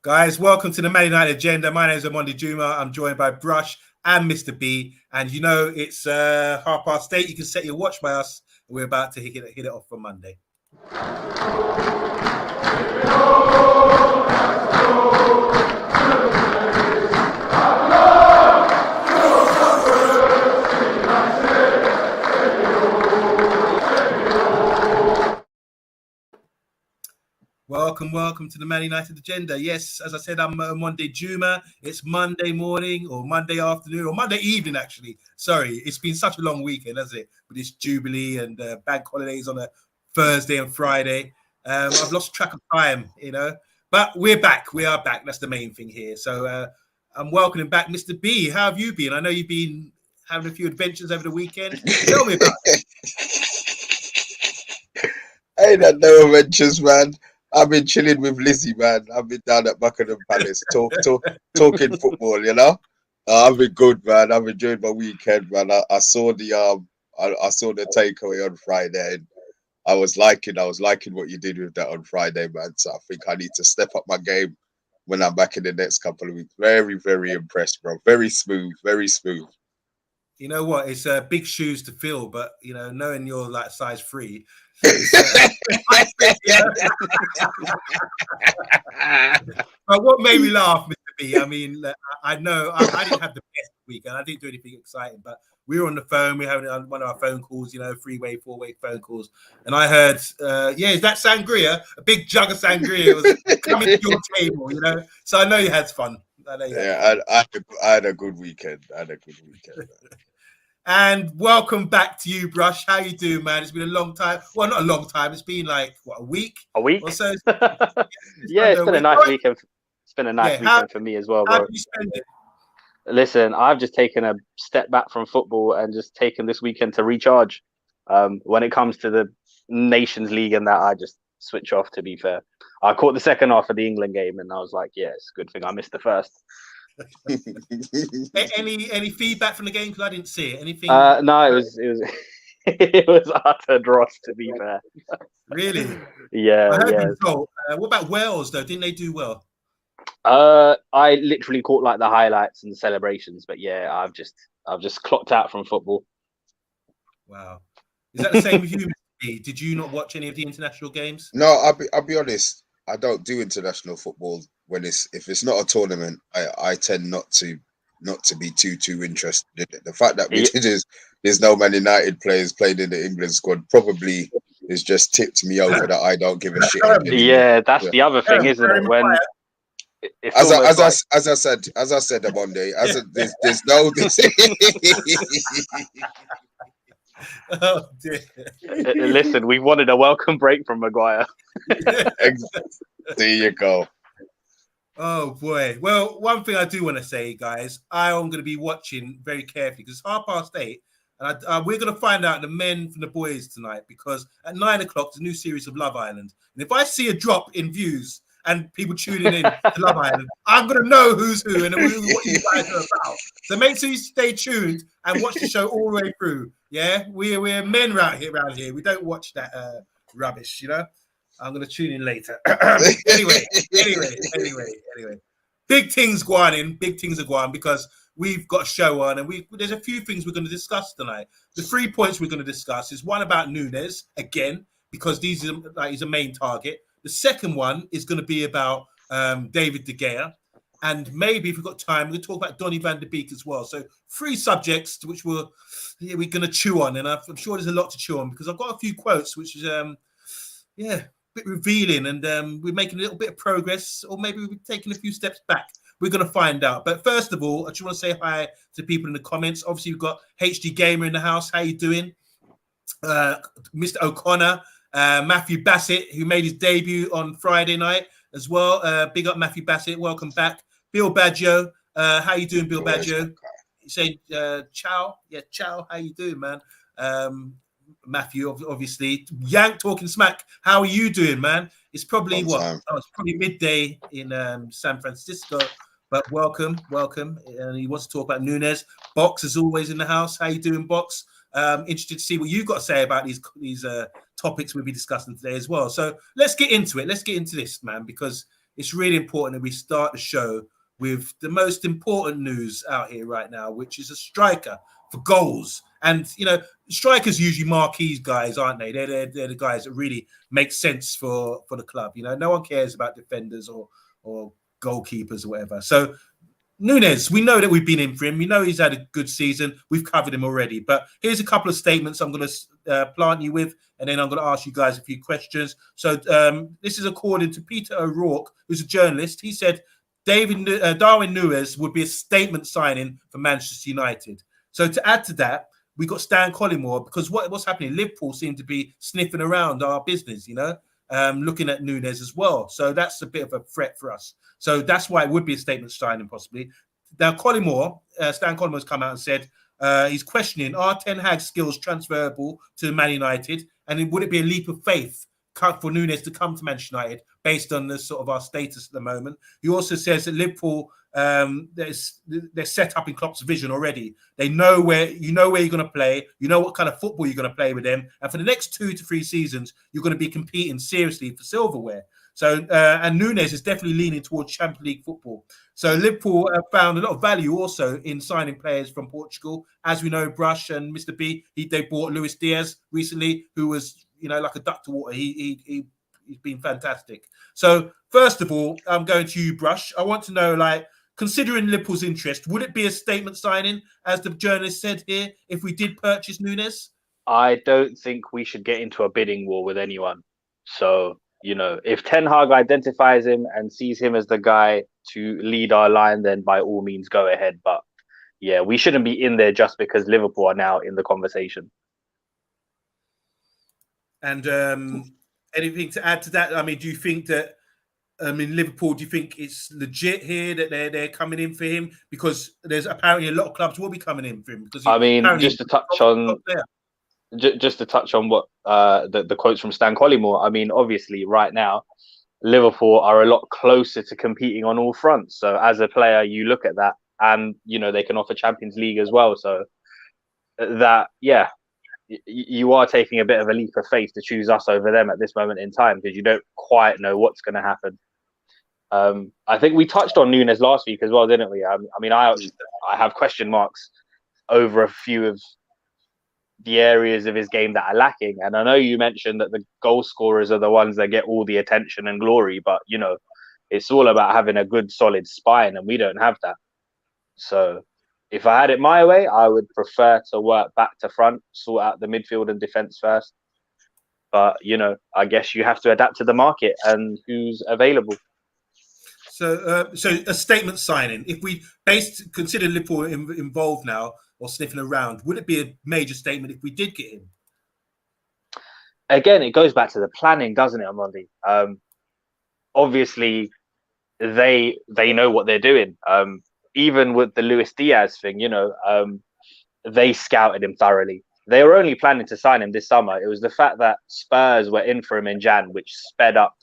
Guys, welcome to the Man United Agenda. My name is OMONDI Juma. I'm joined by Brush and Mr. B. And you know, it's 8:30. You can set your watch by us. We're about to hit it off for Monday. Welcome to the Man United Agenda. Yes, as I said, I'm OMONDI Juma. It's Monday morning or Monday afternoon or Monday evening, actually. Sorry, it's been such a long weekend, hasn't it? With this Jubilee and bank holidays on a Thursday and Friday. I've lost track of time, you know. But we're back. We are back. That's the main thing here. So I'm welcoming back Mr. B. How have you been? I know you've been having a few adventures over the weekend. Tell me about it. I ain't had no adventures, man. I've been chilling with Lizzie, man. I've been down at Buckingham Palace talking football, you know. I've been good, man. I've enjoyed my weekend, man. I saw the I saw the takeaway on Friday, and I was liking what you did with that on Friday, man. So I think I need to step up my game when I'm back in the next couple of weeks. Very, very impressed, bro. Very smooth, very smooth. You know what? It's big shoes to fill, but you know, knowing you're like size 3. But what made me laugh, Mr. B? I mean, I know I didn't have the best weekend. I didn't do anything exciting, but we were on the phone. We were having one of our phone calls, you know, 3-way, 4-way phone calls, and I heard, is that sangria? A big jug of sangria was coming to your table, you know. So I know you had fun. I had a good weekend. And welcome back to you, Brush. How you doing, man? It's been a long time. Well, not a long time. It's been like what, a week? A week or so. Yeah, it's been a nice weekend. It's been a nice weekend for me as well, bro. How did you spend it? Listen, I've just taken a step back from football and just taken this weekend to recharge. When it comes to the Nations League and that, I just switch off, to be fair. I caught the second half of the England game and I was like, yeah, it's a good thing I missed the first. Any feedback from the game? Because I didn't see it. Anything? No, it was it was utter dross, to be fair. Really? Yeah. What about Wales though? Didn't they do well? I literally caught like the highlights and the celebrations, but yeah, I've just clocked out from football. Wow. Is that the same with you, Mr. B? Did you not watch any of the international games? No, I'll be honest. I don't do international football if it's not a tournament. I tend not to be too interested in it. The fact that there's no Man United players playing in the England squad probably has just tipped me over that I don't give a shit. Yeah, that's the other thing, isn't it? When as I said on Monday, there's no this. Oh dear. Listen, we wanted a welcome break from Maguire. There you go. Oh boy. Well, one thing I do want to say, guys, I am going to be watching very carefully because it's 8:30, and we're going to find out the men from the boys tonight, because at 9 o'clock there's a new series of Love Island, and if I see a drop in views and people tuning in to Love Island, I'm going to know who's who and what you guys are about. So make sure you stay tuned and watch the show all the way through. Yeah, we're men around here. We don't watch that rubbish, you know. I'm going to tune in later. Anyway. Big things going because we've got a show on, and there's a few things we're going to discuss tonight. The 3 points we're going to discuss is one about Nunez again, because he's a main target. The second one is going to be about David De Gea, and maybe if we've got time, we're going to talk about Donny Van Der Beek as well. So 3 subjects which we're going to chew on, and I'm sure there's a lot to chew on because I've got a few quotes which is a bit revealing, and we're making a little bit of progress, or maybe we're taking a few steps back. We're going to find out. But first of all, I just want to say hi to people in the comments. Obviously, we've got HD Gamer in the house. How you doing? Mr. O'Connor, Matthew Bassett, who made his debut on Friday night as well. Big up Matthew Bassett. Welcome back. Bill Baggio. How you doing, Bill Baggio? You saying ciao? Yeah, ciao. How you doing, man? Matthew, obviously. Yank talking smack. How are you doing, man? It's probably it's probably midday in San Francisco, but welcome. And he wants to talk about Nunez. Box is always in the house. How you doing, Box? Interested to see what you've got to say about these topics we'll be discussing today as well. So let's get into it. Let's get into this, man, because it's really important that we start the show with the most important news out here right now, which is a striker for goals. And, you know, strikers usually marquee guys, aren't they? They're the guys that really make sense for the club. You know, no one cares about defenders or goalkeepers or whatever. So Nunez, we know that we've been in for him. We know he's had a good season. We've covered him already. But here's a couple of statements I'm going to plant you with, and then I'm going to ask you guys a few questions. So this is according to Peter O'Rourke, who's a journalist. He said Darwin Nunez would be a statement signing for Manchester United. So to add to that, we got Stan Collymore, because what's happening? Liverpool seem to be sniffing around our business, you know, looking at Nunez as well. So that's a bit of a threat for us. So that's why it would be a statement signing possibly. Now, Stan Collymore has come out and said he's questioning, are Ten Hag's skills transferable to Man United? And would it be a leap of faith for Nunez to come to Manchester United based on the sort of our status at the moment? He also says that Liverpool, they're set up in Klopp's vision already. They know where you're going to play. You know what kind of football you're going to play with them. And for the next 2 to 3 seasons, you're going to be competing seriously for silverware. So, and Nunez is definitely leaning towards Champions League football. So Liverpool have found a lot of value also in signing players from Portugal. As we know, Brush and Mr. B, they bought Luis Diaz recently, who was, you know, like a duck to water. He's been fantastic. So first of all, I'm going to you, Brush. I want to know, like, considering Liverpool's interest, would it be a statement signing, as the journalist said here, if we did purchase Nunez? I don't think we should get into a bidding war with anyone. So, you know, if Ten Hag identifies him and sees him as the guy to lead our line, then by all means go ahead. But yeah, we shouldn't be in there just because Liverpool are now in the conversation. And anything to add to that? I mean, do you think that, Liverpool, do you think it's legit here that they're coming in for him? Because there's apparently a lot of clubs will be coming in for him. Because just to touch on what the quotes from Stan Collymore. I mean, obviously, right now, Liverpool are a lot closer to competing on all fronts. So as a player, you look at that, and you know they can offer Champions League as well. So that, yeah, you are taking a bit of a leap of faith to choose us over them at this moment in time, because you don't quite know what's going to happen. I think we touched on Nunez last week as well, didn't we? I mean, I have question marks over a few of the areas of his game that are lacking. And I know you mentioned that the goal scorers are the ones that get all the attention and glory, but, you know, it's all about having a good, solid spine, and we don't have that. So if I had it my way, I would prefer to work back to front, sort out the midfield and defense first. But, you know, I guess you have to adapt to the market and who's available. So a statement signing, if we consider Liverpool involved now or sniffing around, would it be a major statement if we did get him? Again, it goes back to the planning, doesn't it, Amondi? Obviously, they know what they're doing. Even with the Luis Diaz thing, you know, they scouted him thoroughly. They were only planning to sign him this summer. It was the fact that Spurs were in for him in Jan, which sped up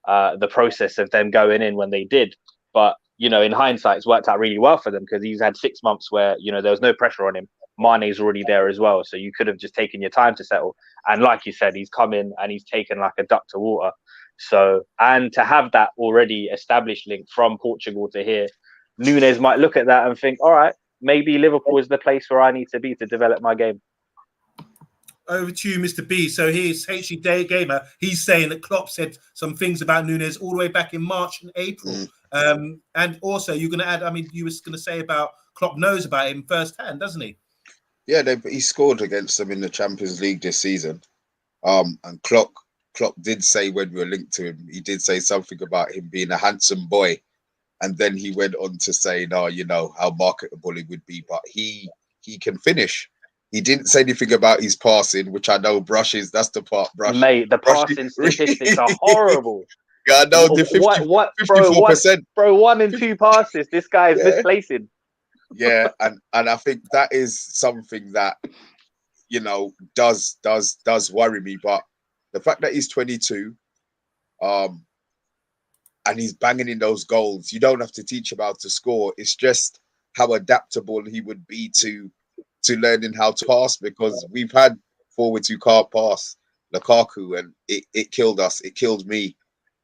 the process of them going in when they did. But, you know, in hindsight, it's worked out really well for them, because he's had 6 months where, you know, there was no pressure on him. Mane's already there as well. So you could have just taken your time to settle. And like you said, he's come in and he's taken like a duck to water. So, and to have that already established link from Portugal to here, Nunez might look at that and think, all right, maybe Liverpool is the place where I need to be to develop my game. Over to you, Mr. B. So here's HG Day Gamer. He's saying that Klopp said some things about Nunez all the way back in March and April. And also, you're going to add, I mean, you was going to say about Klopp knows about him firsthand, doesn't he? Yeah, he scored against them in the Champions League this season. And Klopp did say, when we were linked to him, he did say something about him being a handsome boy. And then he went on to say, no, you know, how marketable he would be, but he can finish. He didn't say anything about his passing, which I know brushes. That's the part, Brush. Mate, the passing statistics are horrible. Yeah, I know. The 54%. Bro, 1 in 2 passes. This guy is misplacing. Yeah, and I think that is something that, you know, does worry me. But the fact that he's 22, and he's banging in those goals, you don't have to teach him how to score. It's just how adaptable he would be to learning how to pass, because we've had forwards who can't pass, Lukaku, and it killed us. It killed me.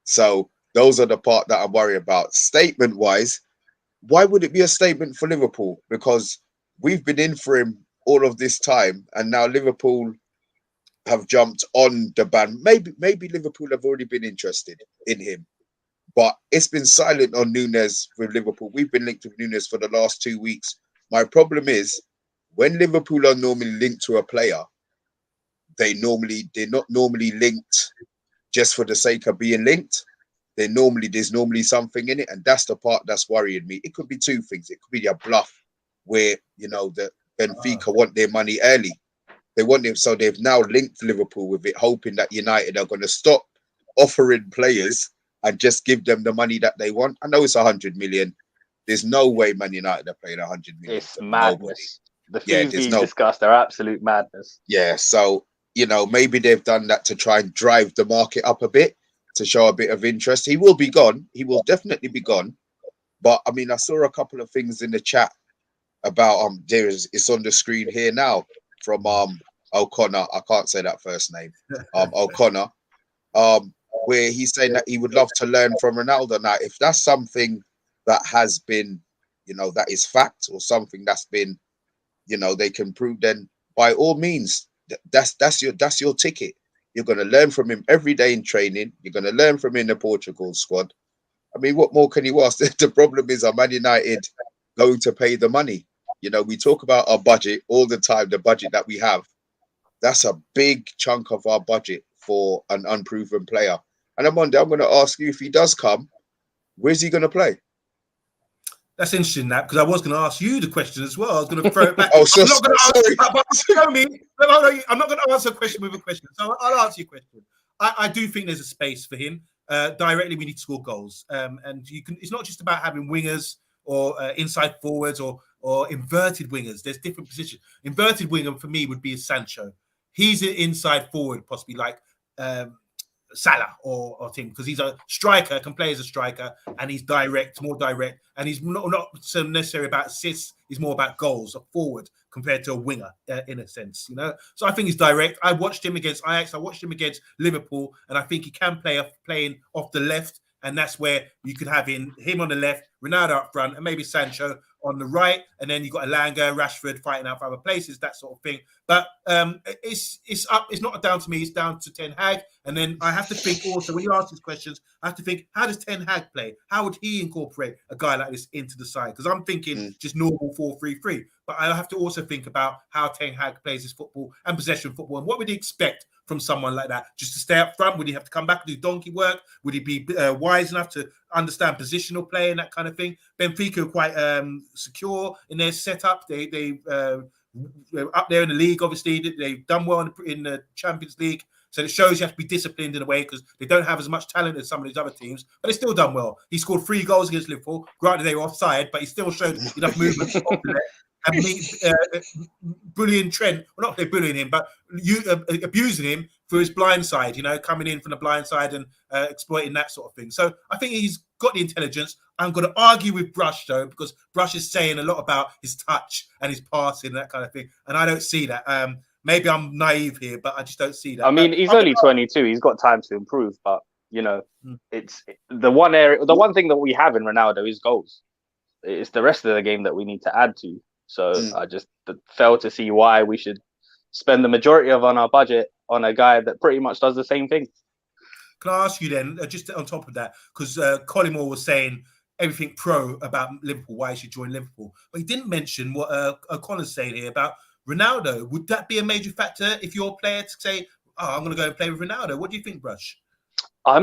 So Those are the part that I'm worried about. Statement-wise, why would it be a statement for Liverpool? Because we've been in for him all of this time, and now Liverpool have jumped on the ban. Maybe Liverpool have already been interested in him, but it's been silent on Nunez with Liverpool. We've been linked with Nunez for the last 2 weeks. My problem is when Liverpool are normally linked to a player, they're not normally linked just for the sake of being linked. There's normally something in it, and that's the part that's worrying me. It could be two things. It could be a bluff where the Benfica want their money early. They want them, so they've now linked Liverpool with it, hoping that United are going to stop offering players and just give them the money that they want. I know it's 100 million. There's no way Man United are paying 100 million. It's madness. The fees being no discussed are absolute madness. Yeah, so maybe they've done that to try and drive the market up a bit, to show a bit of interest. He will be gone. He will definitely be gone. But I mean, I saw a couple of things in the chat about it's on the screen here now from O'Connor. I can't say that first name. O'Connor. Where he's saying that he would love to learn from Ronaldo. Now, if that's something that has been, that is fact, or something that's been, they can prove, then by all means, that's your ticket. You're going to learn from him every day in training. You're going to learn from him in the Portugal squad. I mean, what more can you ask? The problem is, are Man United going to pay the money? We talk about our budget all the time, the budget that we have. That's a big chunk of our budget for an unproven player. And I'm going to ask you, if he does come, where's he going to play? That's interesting, that, because I was going to ask you the question as well. I was going to throw it back. I'm not going to answer a question with a question. So I'll answer your question. I do think there's a space for him. Directly, we need to score goals. And it's not just about having wingers or inside forwards or inverted wingers. There's different positions. Inverted winger for me would be a Sancho. He's an inside forward, possibly like Salah or Tim, because he's a striker, can play as a striker, and he's more direct, and he's not so necessarily about assists. He's more about goals, a forward compared to a winger in a sense, So I think he's direct. I watched him against Ajax. I watched him against Liverpool, and I think he can playing off the left, and that's where you could have him on the left, Ronaldo up front, and maybe Sancho on the right, and then you've got Elanga, Rashford fighting out for other places, that sort of thing. But it's not down to me, it's down to Ten Hag. And then I have to think also, when you ask these questions, I have to think, how does Ten Hag play? How would he incorporate a guy like this into the side? Because I'm thinking just normal 4-3-3. But I have to also think about how Ten Hag plays his football and possession football, and what would he expect from someone like that? Just to stay up front? Would he have to come back and do donkey work? Would he be wise enough to understand positional play and that kind of thing? Benfica are quite secure in their setup. They're up there in the league. Obviously, they've done well in the Champions League. So it shows you have to be disciplined in a way, because they don't have as much talent as some of these other teams, but they still done well. He scored 3 goals against Liverpool. Granted, they were offside, but he still showed enough movement off the net. And bullying Trent, well, not bullying him, but abusing him for his blind side, coming in from the blind side and exploiting that sort of thing. So I think he's got the intelligence. I'm going to argue with Brush, though, because Brush is saying a lot about his touch and his passing and that kind of thing, and I don't see that. Maybe I'm naive here, but I just don't see that. I mean, he's only 22. He's got time to improve, but it's the one area. The one thing that we have in Ronaldo is goals. It's the rest of the game that we need to add to. So I just fail to see why we should spend the majority of our budget on a guy that pretty much does the same thing. Can I ask you then, just on top of that, because Colin Moore was saying everything pro about Liverpool, why he should join Liverpool, but he didn't mention what Colin's saying here about Ronaldo. Would that be a major factor if you're a player to say, I'm going to go and play with Ronaldo? What do you think, Brush? I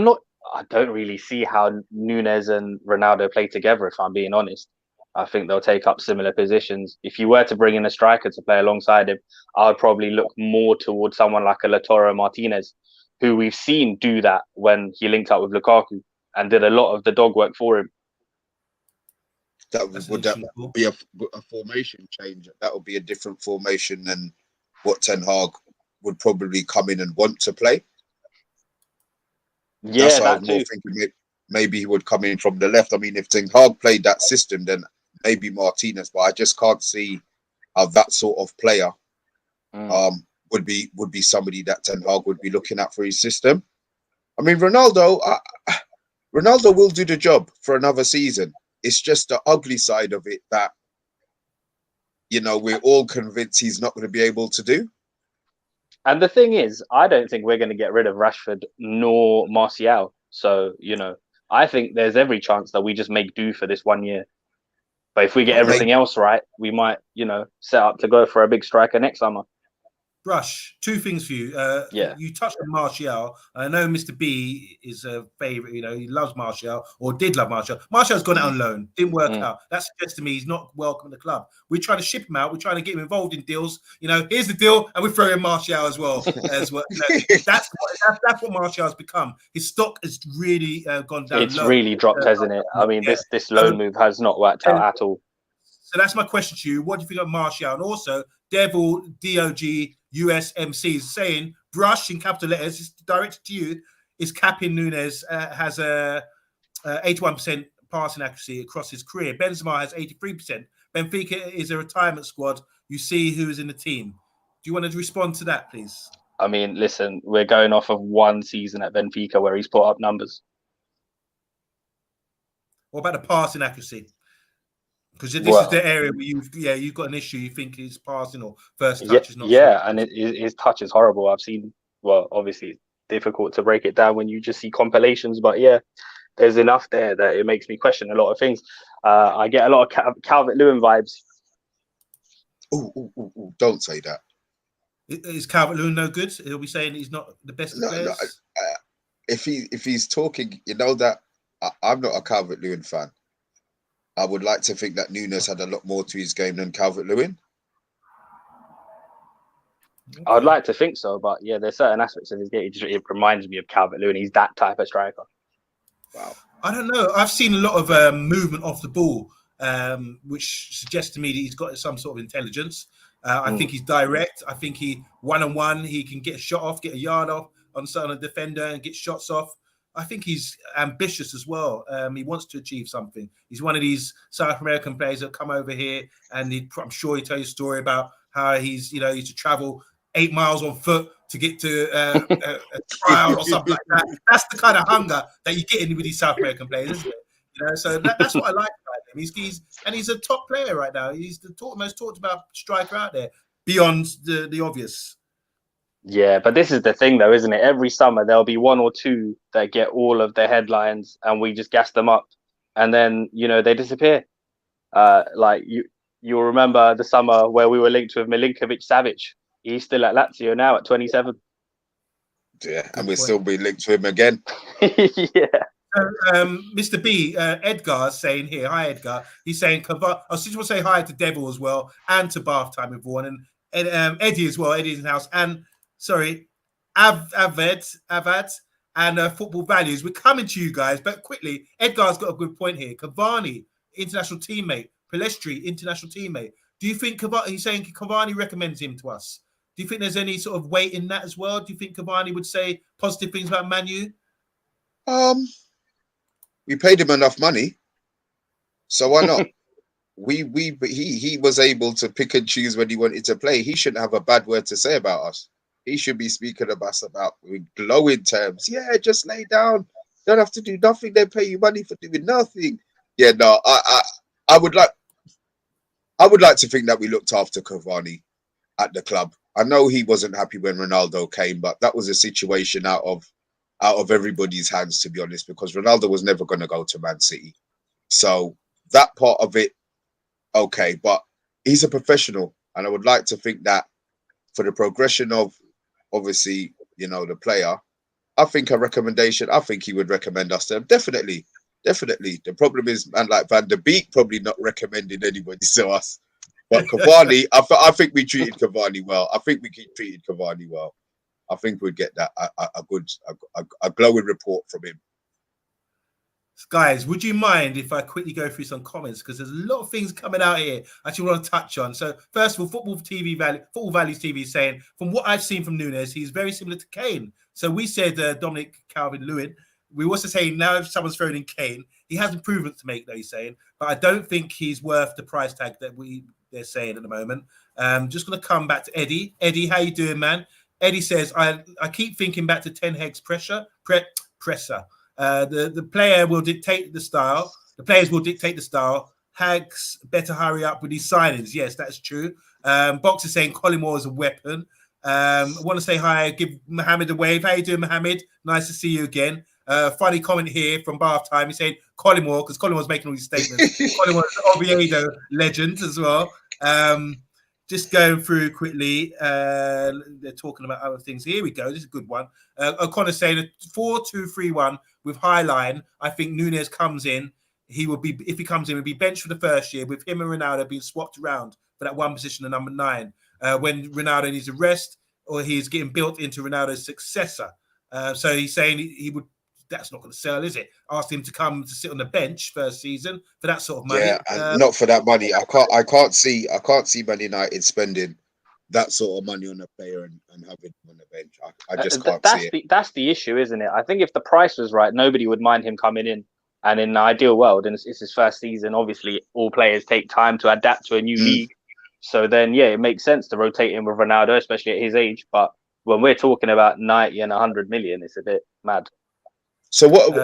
don't really see how Nunez and Ronaldo play together, if I'm being honest. I think they'll take up similar positions. If you were to bring in a striker to play alongside him, I would probably look more towards someone like a Lautaro Martinez, who we've seen do that when he linked up with Lukaku and did a lot of the dog work for him. Would that be a formation change? That would be a different formation than what Ten Hag would probably come in and want to play. Yeah, that's why I was more thinking maybe he would come in from the left. I mean, if Ten Hag played that system, then maybe Martinez, but I just can't see how that sort of player would be somebody that Ten Hag would be looking at for his system. I mean, Ronaldo Ronaldo will do the job for another season. It's just the ugly side of it that, you know, we're all convinced he's not going to be able to do. And the thing is, I don't think we're going to get rid of Rashford nor Martial. So, you know, I think there's every chance that we just make do for this 1 year. But if we get everything else right, we might, you know, set up to go for a big striker next summer. Rush, two things for you. You touched on Martial. I know Mr. B is a favourite. You know, he loves Martial or did love Martial. Martial's gone out on loan. Didn't work out. That suggests to me he's not welcome in the club. We're trying to ship him out. We're trying to get him involved in deals. You know, here's the deal, and we're throwing Martial as well. You know, that's what Martial's become. His stock has really gone down. It's really dropped, hasn't it? I mean, this loan move has not worked out at all. So that's my question to you. What do you think of Martial? And also, Devil DOG USMC is saying, Brush in capital letters, is directed to you, is capping Nunez, has a 81% passing accuracy across his career. Benzema has 83%. Benfica is a retirement squad. You see who's in the team. Do you want to respond to that, please? I mean, listen, we're going off of one season at Benfica where he's put up numbers. What about the passing accuracy? Because this is the area where you've got an issue. You think his passing or first touch is not. Yeah, and his touch is horrible. I've seen. Well, obviously, it's difficult to break it down when you just see compilations, but yeah, there's enough there that it makes me question a lot of things. I get a lot of Calvert-Lewin vibes. Ooh, don't say that. Is Calvert-Lewin no good? He'll be saying he's not the best of players. No, if he's talking, you know that I'm not a Calvert-Lewin fan. I would like to think that Nunez had a lot more to his game than Calvert-Lewin. I'd like to think so, but yeah, there's certain aspects of his game. It reminds me of Calvert-Lewin. He's that type of striker. Wow. I don't know. I've seen a lot of movement off the ball, which suggests to me that he's got some sort of intelligence. I think he's direct. I think he one-on-one, he can get a shot off, get a yard off on a defender and get shots off. I think he's ambitious as well. He wants to achieve something. He's one of these South American players that come over here, and I'm sure he'll tell you a story about how he's, you know, he used to travel 8 miles on foot to get to a trial or something like that. That's the kind of hunger that you get in with these South American players, isn't it? You know, so that's what I like about him. He's a top player right now. He's the most talked about striker out there beyond the obvious. Yeah, but this is the thing, though, isn't it? Every summer there'll be one or two that get all of the headlines, and we just gas them up, and then they disappear. Like you'll remember the summer where we were linked with Milinkovic-Savic. He's still at Lazio now at 27. Yeah, and we'll still be linked to him again. Yeah. Mr. B, Edgar's saying here, hi Edgar. He's saying, I just want to say hi to Devil as well, and to Bath Time with Vaughan, and Eddie as well. Eddie's in the house, and Avad, and Football Values. We're coming to you guys, but quickly, Edgar's got a good point here. Cavani, international teammate. Pelestri, international teammate. Do you think he's saying Cavani recommends him to us? Do you think there's any sort of weight in that as well? Do you think Cavani would say positive things about Man U? We paid him enough money, so why not? He was able to pick and choose when he wanted to play. He shouldn't have a bad word to say about us. He should be speaking about us with glowing terms. Yeah, just lay down. Don't have to do nothing. They pay you money for doing nothing. Yeah, no, I would like to think that we looked after Cavani at the club. I know he wasn't happy when Ronaldo came, but that was a situation out of everybody's hands, to be honest, because Ronaldo was never going to go to Man City. So that part of it, okay, but he's a professional, and I would like to think that for the progression of, obviously, the player, I think a recommendation, I think he would recommend us to him. Definitely. The problem is, man, like Van Der Beek probably not recommending anybody to us. But Cavani, I think we treated Cavani well. I think we'd get that a glowing report from him. Guys, would you mind if I quickly go through some comments, because there's a lot of things coming out here I actually want to touch on. So first of all, Football Values TV is saying, from what I've seen from Nunez, he's very similar to Kane. So we said Dominic Calvert-Lewin. We also say now if someone's thrown in Kane, he has improvements to make, though, he's saying, but I don't think he's worth the price tag that they're saying at the moment. Just going to come back to Eddie. Eddie, how you doing, man? Eddie says, I keep thinking back to Ten Hag's presser. The player will dictate the style. The players will dictate the style. Hags better hurry up with these signings. Yes, that's true. Box is saying Collymore is a weapon. I want to say hi, give Mohammed a wave. How you doing, Mohammed? Nice to see you again. Funny comment here from Bath Time. He's saying Collymore, because Collymore's making all these statements. Collymore's an Oviedo legend as well. Just going through quickly, they're talking about other things. Here we go. This is a good one. O'Connor saying a 4-2-3-1 with high line. I think Nunez comes in. He will be, if he comes in, will be benched for the first year with him and Ronaldo being swapped around for that one position of number 9. When Ronaldo needs a rest or he's getting built into Ronaldo's successor. So he's saying he would. That's not going to sell, is it? Asked him to come to sit on the bench first season for that sort of money. Yeah, and not for that money. I can't see Man United spending that sort of money on a player and having him on the bench. I just can't see it. That's the issue, isn't it? I think if the price was right, nobody would mind him coming in. And in an ideal world, and it's his first season, obviously all players take time to adapt to a new league. So then, yeah, it makes sense to rotate him with Ronaldo, especially at his age. But when we're talking about 90 and 100 million, it's a bit mad. So what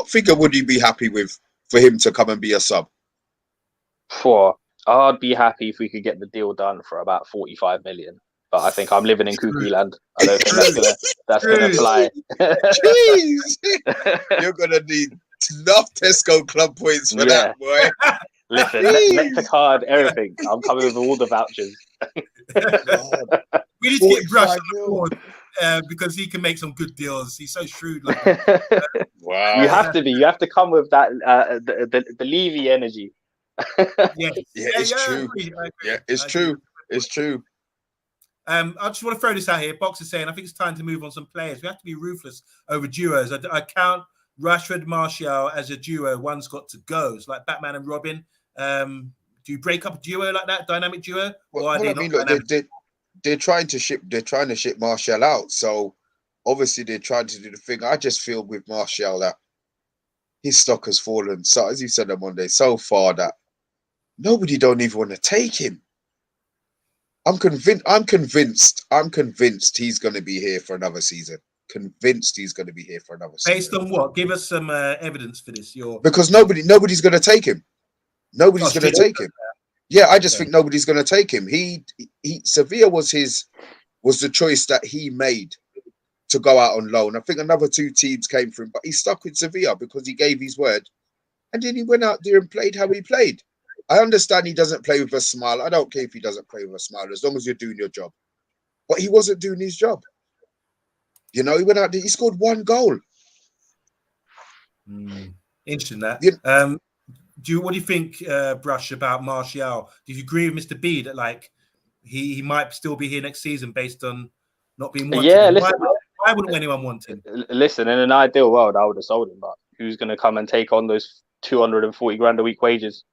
figure would you be happy with for him to come and be a sub? I'd be happy if we could get the deal done for about 45 million. But I think I'm living in cuckoo land. I don't think that's gonna fly. Jeez. You're gonna need enough Tesco club points for that, boy. Listen, Nectar card, everything. I'm coming with all the vouchers. We need to get Brush on board because he can make some good deals. He's so shrewd. Wow. You have to be. You have to come with that the Levy energy. It's true. Yeah, it's true. It's true. I just want to throw this out here. Box is saying, I think it's time to move on some players. We have to be ruthless over duos. I count Rashford, Martial as a duo. One's got to go. It's like Batman and Robin. Do you break up a duo like that, dynamic duo? They're trying to ship Martial out. So obviously they're trying to do the thing. I just feel with Martial that his stock has fallen. So as you said on Monday, so far that nobody don't even want to take him. I'm convinced he's going to be here for another season. Convinced he's going to be here for another season. Based on what? Give us some evidence for this. Because nobody's going to take him. Nobody's going to take him. Yeah, I just think nobody's going to take him. Sevilla was the choice that he made to go out on loan. I think another 2 teams came for him, but he stuck with Sevilla because he gave his word, and then he went out there and played how he played. I understand he doesn't play with a smile. I don't care if he doesn't play with a smile as long as you're doing your job. But he wasn't doing his job. You know, he went out there, he scored 1 goal. Interesting that. What do you think, Brush, about Martial? Do you agree with Mr. B that like he might still be here next season based on not being wanted? Yeah, listen, why wouldn't anyone want him? Listen, in an ideal world, I would have sold him, but who's going to come and take on those 240 grand a week wages?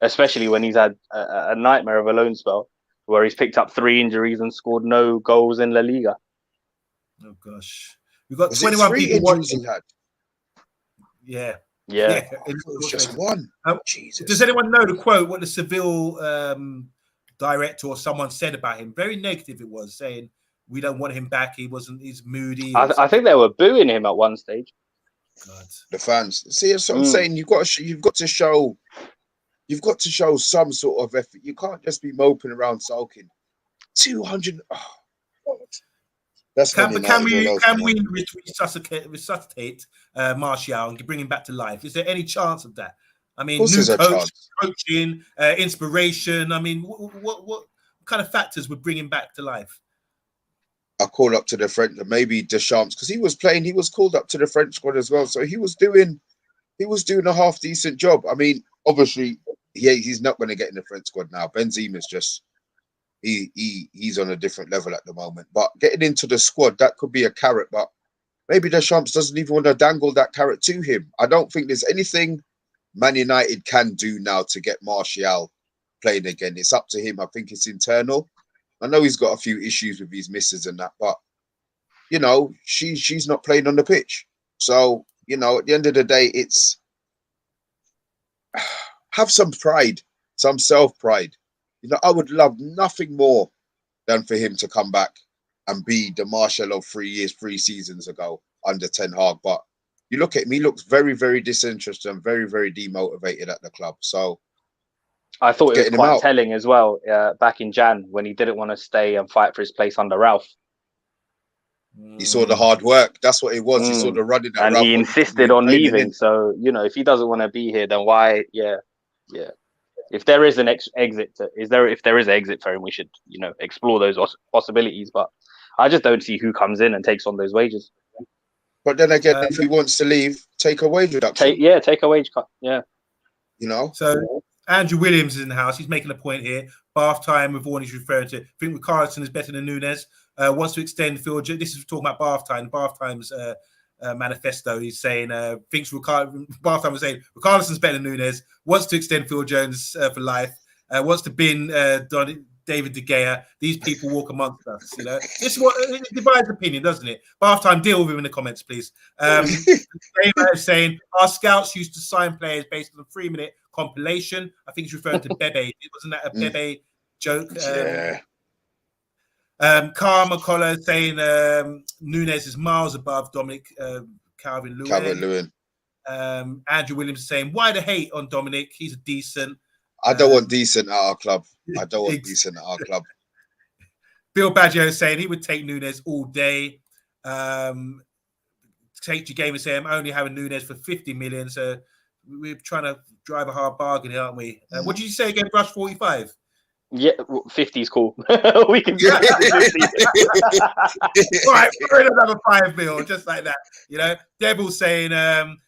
Especially when he's had a nightmare of a loan spell where he's picked up 3 injuries and scored no goals in La Liga. Oh gosh, we've got 21 people watching. Yeah. It was just 1. Jesus. Does anyone know the quote? What the Seville director or someone said about him? Very negative. It was saying we don't want him back. He's moody. I think they were booing him at one stage. God. The fans. See, that's what I'm saying. You've got to show some sort of effort. You can't just be moping around sulking. 200. That's can we resuscitate Martial and bring him back to life? Is there any chance of that? I mean, new coaching, inspiration. I mean, what kind of factors would bring him back to life? I call up to the French, maybe Deschamps, because he was playing. He was called up to the French squad as well, so he was doing a half decent job. I mean, obviously, he's not going to get in the French squad now. Benzema's just. He's on a different level at the moment. But getting into the squad, that could be a carrot. But maybe Deschamps doesn't even want to dangle that carrot to him. I don't think there's anything Man United can do now to get Martial playing again. It's up to him. I think it's internal. I know he's got a few issues with his missus and that, but you know, she's not playing on the pitch. So, you know, at the end of the day, it's have some pride, some self-pride. You know, I would love nothing more than for him to come back and be the Martial of 3 years, 3 seasons ago. under Ten Hag. But you look at him, he looks very, very disinterested and very, very demotivated at the club. So I thought it was getting him quite out. telling as well back in Jan when he didn't want to stay and fight for his place under Ralph. He saw the hard work. That's what it was. He saw the running that and Ralph he was insisted on training leaving. in. So, you know, if he doesn't want to be here, then why? Yeah. If there is an exit, if there is an exit for him, we should, you know, explore those possibilities. But I just don't see who comes in and takes on those wages. But then again, if he wants to leave, take a wage reduction. Take a wage cut. Yeah. You know? So Andrew Williams is in the house. He's making a point here. Bath time with Vaughan, he's referring to. I think Richarlison is better than Nunez. Wants to extend Phil. This is talking about Bath time. Bath time's manifesto. He's saying thinks Bath time was saying Richarlison's better than Nunez. Wants to extend Phil Jones for life. Wants to bin David De Gea. These people walk amongst us. You know, this is what it divides opinion, doesn't it? Bath time, deal with him in the comments, please. David is saying our scouts used to sign players based on a 3-minute compilation. I think he's referring to Bebe. Wasn't that a Bebe joke? Yeah. Carl McCullough saying Nunez is miles above Dominic Calvert-Lewin. Andrew Williams saying, why the hate on Dominic? He's a decent. I don't want decent at our club. I don't want decent at our club. Bill Baggio saying he would take Nunez all day. Take Gamer saying, I'm only having Nunez for 50 million. So we're trying to drive a hard bargain here, aren't we? What did you say again, Brush 45? Yeah, 50 is cool. We can do All right, we're in another 5 mil, just like that. You know, Devil saying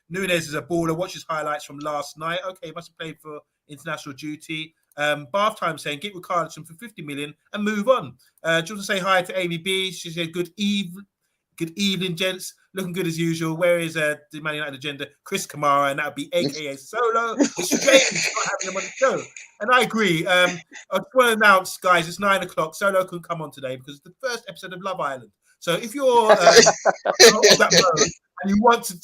Nunez is a baller. Watch his highlights from last night. Okay, must have played for international duty. Bath time saying get Richarlison for 50 million and move on. Do you want to say hi to Amy B? She said good evening, gents. Looking good as usual. Where is the Man United agenda? Chris Kamara, and that would be AKA Solo. It's strange not having him on the show. And I agree. I just want to announce, guys, it's 9 o'clock. Solo couldn't come on today because it's the first episode of Love Island. So if you're on that mode and you want to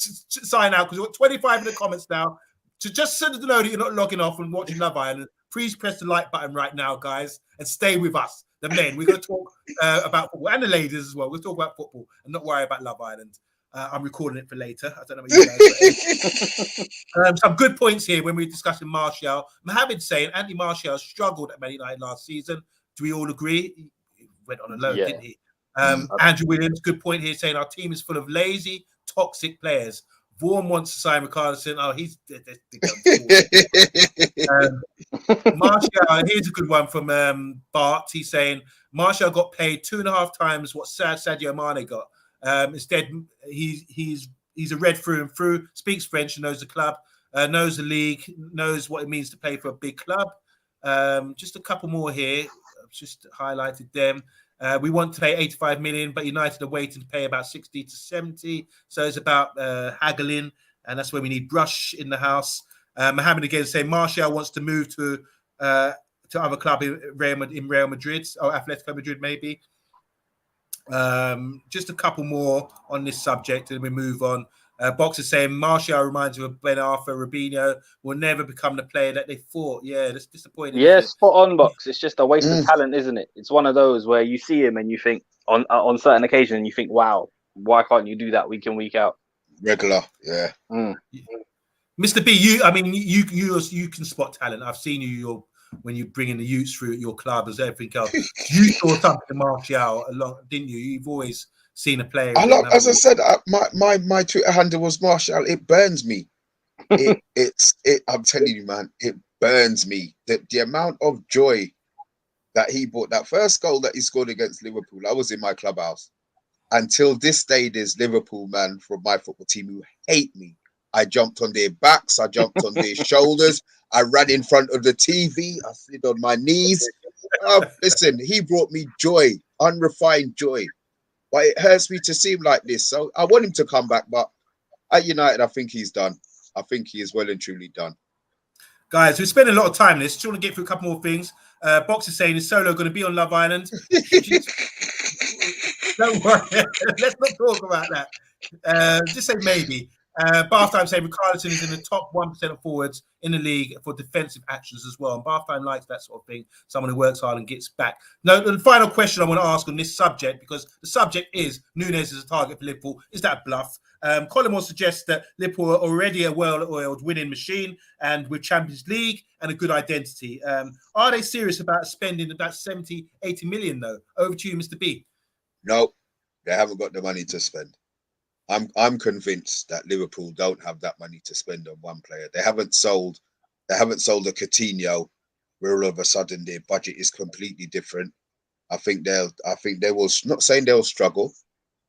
sign out, because you've got 25 in the comments now, to just send us to know that you're not logging off and watching Love Island, please press the like button right now, guys, and stay with us. The men, we're going to talk about football, and the ladies as well. We'll talk about football and not worry about Love Island. I'm recording it for later. I don't know what you guys some good points here when we're discussing Martial. Mohamed saying Anthony Martial struggled at Man United last season. Do we all agree? He went on a loan, didn't he? Andrew Williams, good point here, saying our team is full of lazy, toxic players. Vaughan wants to sign Richarlison. Oh, he's Martial. Here's a good one from Bart. He's saying Martial got paid 2.5 times what Sadio Mane got. Instead, he's a red through and through. Speaks French, knows the club, knows the league, knows what it means to play for a big club. Just a couple more here. I've just highlighted them. We want to pay 85 million, but United are waiting to pay about 60 to 70. So it's about haggling, and that's where we need Brush in the house. Mohamed again saying Martial wants to move to other club in Real Madrid or Atletico Madrid maybe. Just a couple more on this subject, and we move on. Boxer saying Martial reminds you of Ben Arthur. Robinho will never become the player that they thought. Yeah, that's disappointing. Yeah, spot on, Box. It's just a waste of talent, isn't it? It's one of those where you see him and you think on certain occasions, and you think, wow, why can't you do that week in, week out? Regular, yeah. Mr. B, you can spot talent. I've seen you when you bring in the youths through your club as everything else. You saw something in Martial a lot, didn't you? You've always seen a player. As I said, my Twitter handle was Martial. It burns me. I'm telling you, man, it burns me. The amount of joy that he brought. That first goal that he scored against Liverpool, I was in my clubhouse. Until this day, there's Liverpool, man, from my football team who hate me. I jumped on their backs. I jumped on their shoulders. I ran in front of the TV. I slid on my knees. Listen, he brought me joy, unrefined joy. But it hurts me to see him like this. So I want him to come back. But at United, I think he's done. I think he is well and truly done. Guys, we spent a lot of time on this. Just want to get through a couple more things. Box is saying, is Solo going to be on Love Island? Don't worry. Let's not talk about that. Just say maybe. Bath Time saying Richarlison is in the top 1% of forwards in the league for defensive actions as well. And Bath Time likes that sort of thing. Someone who works hard and gets back. Now, the final question I want to ask on this subject, because the subject is Nunez is a target for Liverpool. Is that a bluff? Colin will suggest that Liverpool are already a well-oiled winning machine and with Champions League and a good identity. Are they serious about spending about 70, 80 million, though? Over to you, Mr. B. No, they haven't got the money to spend. I'm convinced that Liverpool don't have that money to spend on one player. They haven't sold a Coutinho where all of a sudden their budget is completely different. I think they will, not saying they'll struggle.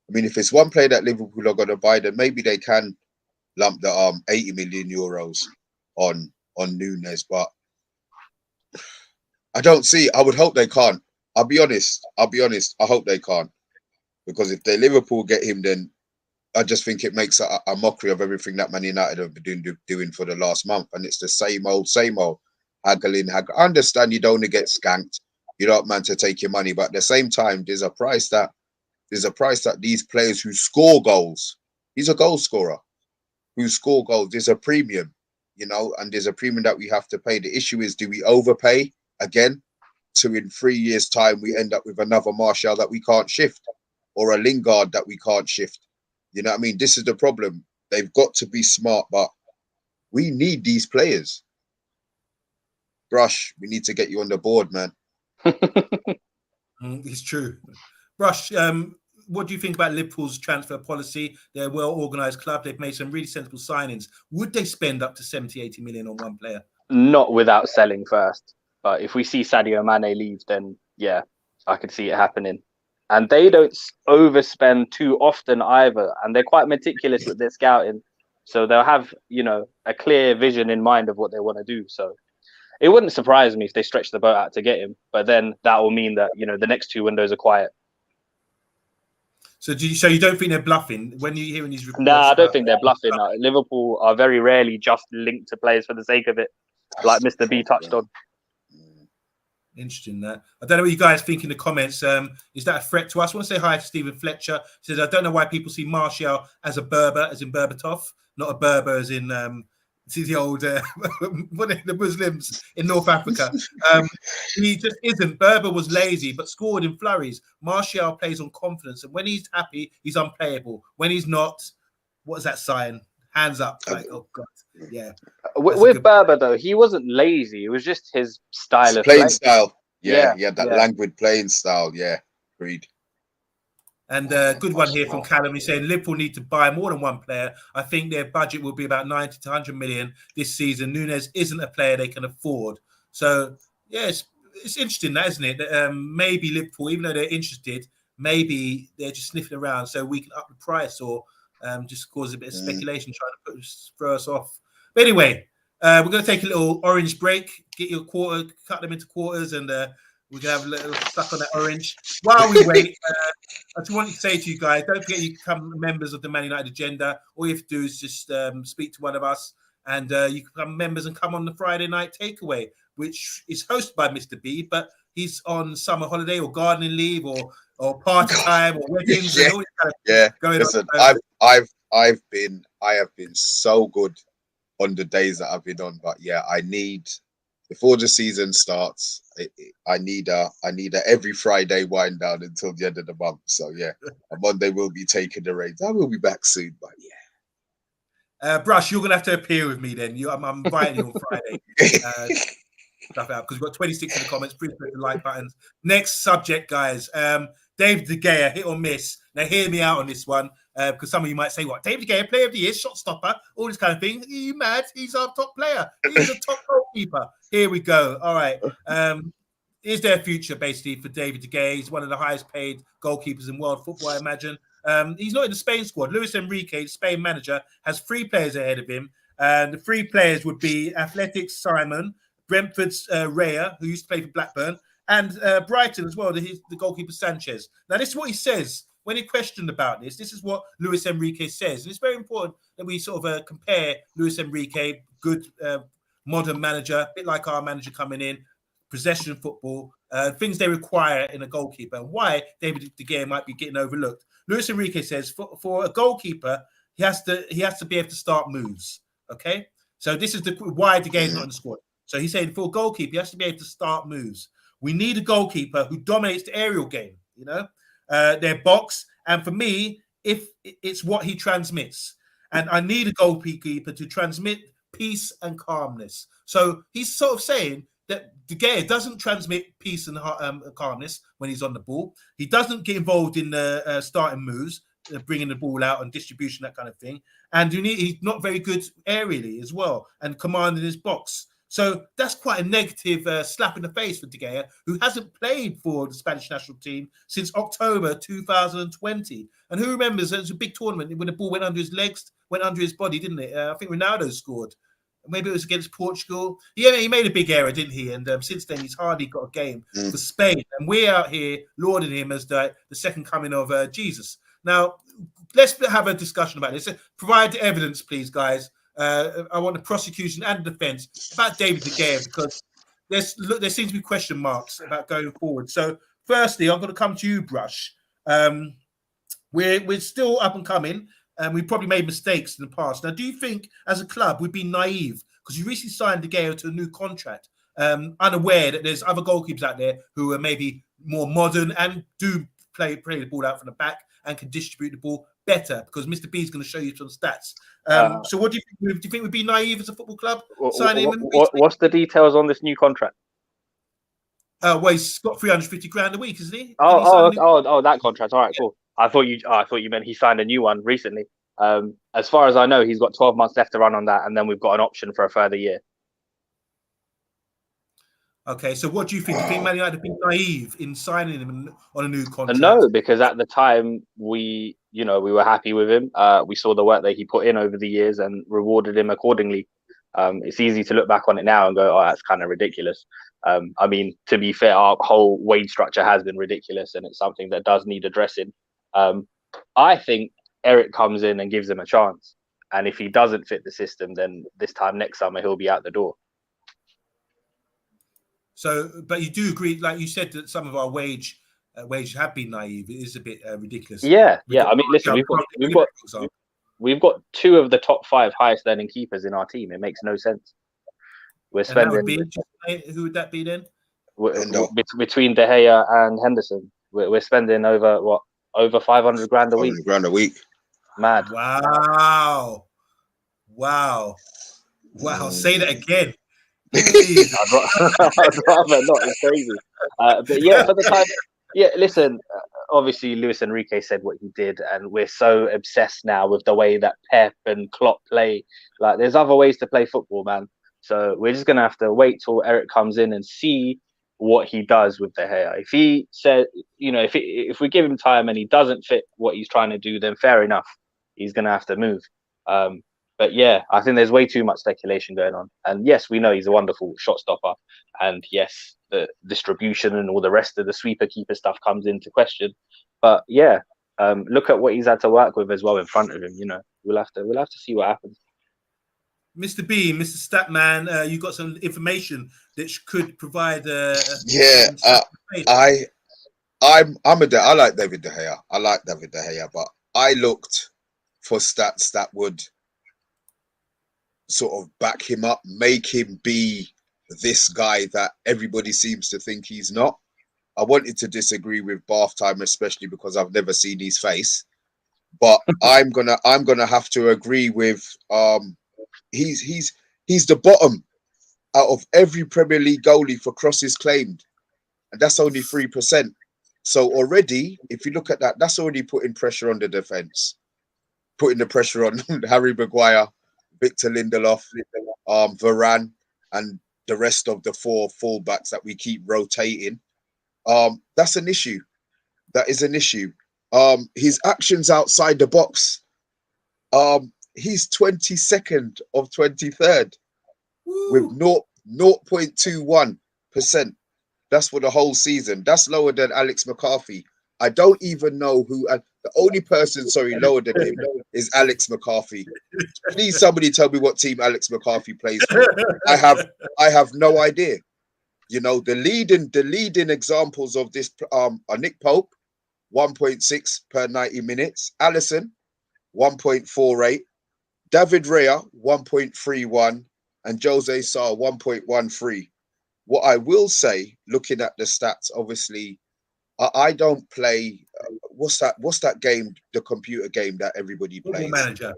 I mean, if it's one player that Liverpool are going to buy, then maybe they can lump the 80 million euros on Nunez, but I don't see. I would hope they can't. I'll be honest. I hope they can't, because if they Liverpool get him, then I just think it makes a mockery of everything that Man United have been doing for the last month, and it's the same old haggling. I understand you don't want to get skanked. You don't man to take your money, but at the same time, there's a price that these players who score goals. He's a goal scorer who score goals. There's a premium, and there's a premium that we have to pay. The issue is, do we overpay again? So in 3 years' time, we end up with another Martial that we can't shift, or a Lingard that we can't shift. You know what I mean? This is the problem. They've got to be smart, but we need these players. Brush, we need to get you on the board, man. It's true. Brush, what do you think about Liverpool's transfer policy? They're a well-organised club. They've made some really sensible signings. Would they spend up to 70, 80 million on one player? Not without selling first. But if we see Sadio Mane leave, then yeah, I could see it happening. And they don't overspend too often either. And they're quite meticulous with their scouting. So they'll have, a clear vision in mind of what they want to do. So it wouldn't surprise me if they stretch the boat out to get him. But then that will mean that, the next two windows are quiet. So you don't think they're bluffing when you're hearing these reports? No, I don't think they're bluffing. Liverpool are very rarely just linked to players for the sake of it, like Mr. B touched on. Interesting that. I don't know what you guys think in the comments. Is that a threat to us? I want to say hi to Stephen Fletcher. He says, I don't know why people see Martial as a Berber, as in Berbatov, not a Berber as in the old the Muslims in North Africa. He just isn't. Berber was lazy, but scored in flurries. Martial plays on confidence, and when he's happy, he's unplayable. When he's not, what is that sign? Hands up. Like, oh God, yeah. With Berber though, he wasn't lazy. It was just his style of playing style. Yeah, he had that languid playing style. Yeah, agreed. And good one here from Callum. He's saying Liverpool need to buy more than one player. I think their budget will be about 90 to 100 million this season. Nunez isn't a player they can afford. So, yeah, it's interesting, that, isn't it? Maybe Liverpool, even though they're interested, maybe they're just sniffing around so we can up the price or just cause a bit of speculation trying to throw us off. But anyway, we're going to take a little orange break, get your quarter, cut them into quarters, and we're going to have a little suck on that orange. While we wait, I just want to say to you guys, don't forget you become members of the Man United Agenda. All you have to do is just speak to one of us, and you can become members and come on the Friday night takeaway, which is hosted by Mr. B, but he's on summer holiday or gardening leave or party time or weddings. And all kind of going listen, on. I have been so good on the days that I've been on, but yeah, I need, before the season starts, I need a every Friday wind down until the end of the month. So yeah, on Monday we'll be taking the reins. I will be back soon, but yeah. Brush, you're gonna have to appear with me then. I'm inviting you on Friday. Stuff out because we've got 26 in the comments. Please click the like buttons. Next subject, guys. David De Gea, hit or miss. Now, hear me out on this one because some of you might say, "What? David De Gea, player of the year, shot stopper, all this kind of thing." Are you mad? He's our top player. He's a top goalkeeper. Here we go. All right. Is there a future basically for David De Gea? He's one of the highest paid goalkeepers in world football, I imagine. He's not in the Spain squad. Luis Enrique, the Spain manager, has 3 players ahead of him. And the 3 players would be Athletic's Simon, Brentford's Raya, who used to play for Blackburn, and Brighton as well, the goalkeeper Sanchez. Now, this is what he says when he questioned about this. This is what Luis Enrique says. And it's very important that we sort of compare Luis Enrique, good modern manager, a bit like our manager coming in, possession football, things they require in a goalkeeper, and why David De Gea might be getting overlooked. Luis Enrique says for a goalkeeper, he has to be able to start moves. Okay, so this is why De Gea's not in the squad. So he's saying for a goalkeeper, he has to be able to start moves. We need a goalkeeper who dominates the aerial game. You know, their box, and for me, if it's what he transmits, and I need a goalkeeper to transmit peace and calmness. So he's sort of saying that De Gea doesn't transmit peace and calmness when he's on the ball. He doesn't get involved in the starting moves, bringing the ball out and distribution, that kind of thing. And he's not very good aerially as well and commanding his box. So that's quite a negative slap in the face for De Gea, who hasn't played for the Spanish national team since October 2020. And who remembers, it was a big tournament when the ball went under his legs, went under his body, didn't it? I think Ronaldo scored. Maybe it was against Portugal. Yeah, he made a big error, didn't he? And since then, he's hardly got a game for Spain. And we're out here lauding him as the second coming of Jesus. Now, let's have a discussion about this. Provide the evidence, please, guys. I want the prosecution and the defense about David De Gea, because there seems to be question marks about going forward. So, firstly, I'm going to come to you, Brush. We're still up and coming, and we probably made mistakes in the past. Now, do you think, as a club, we'd be naive because you recently signed De Gea to a new contract, unaware that there's other goalkeepers out there who are maybe more modern and do play the ball out from the back and can distribute the ball better, because Mr. B is going to show you some stats. So what do you think? Do you think we'd be naive as a football club? What's the details on this new contract? Well, he's got 350 grand a week, isn't he? That contract. All right, cool. I thought you meant he signed a new one recently. As far as I know, he's got 12 months left to run on that, and then we've got an option for a further year. Okay, so what do you think? Do you think Man United have been naive in signing him on a new contract? No, because at the time we were happy with him. We saw the work that he put in over the years and rewarded him accordingly. It's easy to look back on it now and go, "Oh, that's kind of ridiculous." I mean, to be fair, our whole wage structure has been ridiculous, and it's something that does need addressing. I think Eric comes in and gives him a chance, and if he doesn't fit the system, then this time next summer he'll be out the door. So, but you do agree, like you said, that some of our wage have been naive. It is a bit ridiculous. Yeah. I mean, listen, we've got two of the top 5 highest earning keepers in our team. It makes no sense. We're spending. Who would that be then? Between De Gea and Henderson, we're spending over 500 grand a week. 500 grand a week. Mad. Wow. Say that again. I'd rather not. It's crazy. But yeah, for the time. Yeah, listen. Obviously, Luis Enrique said what he did, and we're so obsessed now with the way that Pep and Klopp play. Like, there's other ways to play football, man. So we're just gonna have to wait till Eric comes in and see what he does with De Gea. If he said, if we give him time and he doesn't fit what he's trying to do, then fair enough. He's gonna have to move. But yeah, I think there's way too much speculation going on. And yes, we know he's a wonderful shot stopper. And yes, the distribution and all the rest of the sweeper keeper stuff comes into question. But yeah, look at what he's had to work with as well in front of him. We'll have to see what happens. Mr. B, Mr. Statman, you got some information that could provide. I like David De Gea. But I looked for stats that would sort of back him up, make him be this guy that everybody seems to think he's not. I wanted to disagree with Bath Time, especially because I've never seen his face. But I'm gonna have to agree with he's the bottom out of every Premier League goalie for crosses claimed, and that's only 3%. So already, if you look at that, that's already putting pressure on the defense, putting the pressure on Harry Maguire, Victor Lindelof, Varane, and the rest of the 4 fullbacks that we keep rotating. That's an issue. That is an issue. His actions outside the box. He's 22nd of 23rd with 0.21%. That's for the whole season. That's lower than Alex McCarthy. I don't even know who. The only person, lower than him is Alex McCarthy. Please, somebody tell me what team Alex McCarthy plays for. I have no idea. The leading examples of this are Nick Pope, 1.6 per 90 minutes. Alisson, 1.48, David Raya 1.31, and Jose Sa 1.13. What I will say, looking at the stats, obviously, I don't play. What's that game? The computer game that everybody Football plays. Manager.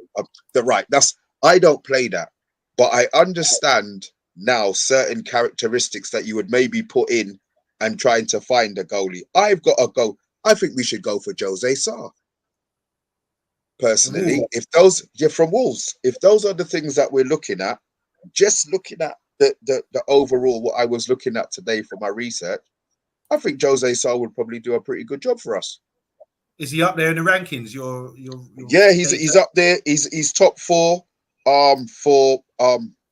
I don't play that, but I understand now certain characteristics that you would maybe put in and trying to find a goalie. I've got to go. I think we should go for Jose Sa. Personally, if those you're from Wolves, if those are the things that we're looking at, just looking at the overall what I was looking at today for my research, I think Jose Sa would probably do a pretty good job for us. Is he up there in the rankings? Your Yeah, he's up there. He's top 4 for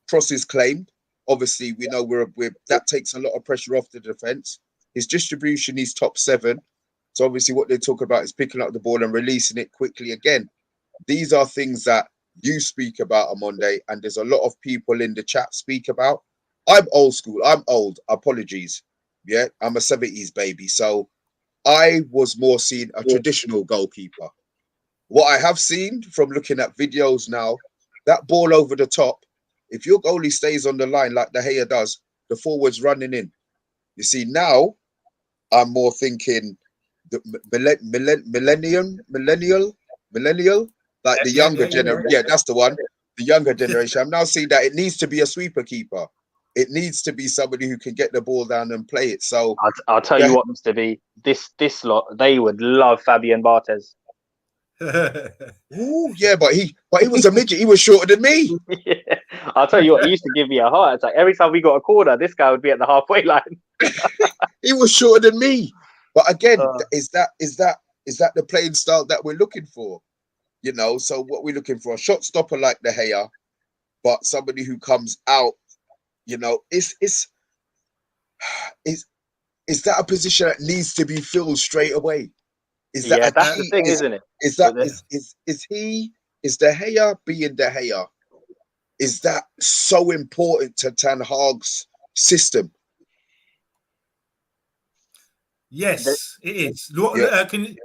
crosses claimed. Obviously, we know we're that takes a lot of pressure off the defense. His distribution, he's top 7. So obviously what they talk about is picking up the ball and releasing it quickly again. These are things that you speak about, Omondi, and there's a lot of people in the chat speak about. I'm old school. I'm old. Apologies. Yeah, I'm a 70s baby. So I was more seeing a traditional goalkeeper. What I have seen from looking at videos now, that ball over the top, if your goalie stays on the line like De Gea does, the forward's running in. You see, now I'm more thinking the millennial, like the younger generation. Yeah, that's the one. The younger generation. I'm now seeing that it needs to be a sweeper keeper. It needs to be somebody who can get the ball down and play it. So I'll tell you what, Mr. B, this lot, they would love Fabian Barthez. Ooh, yeah, but he was a midget. He was shorter than me. Yeah. I'll tell you what, he used to give me a heart attack. Every time we got a corner, this guy would be at the halfway line. He was shorter than me. But again, is that the playing style that we're looking for? You know, so what we're looking for, a shot stopper like De Gea, but somebody who comes out, you know, is that a position that needs to be filled straight away? Is that that's the thing, isn't it? Is De Gea being De Gea? Is that so important to Ten Hag's system? Yes, it is. Can you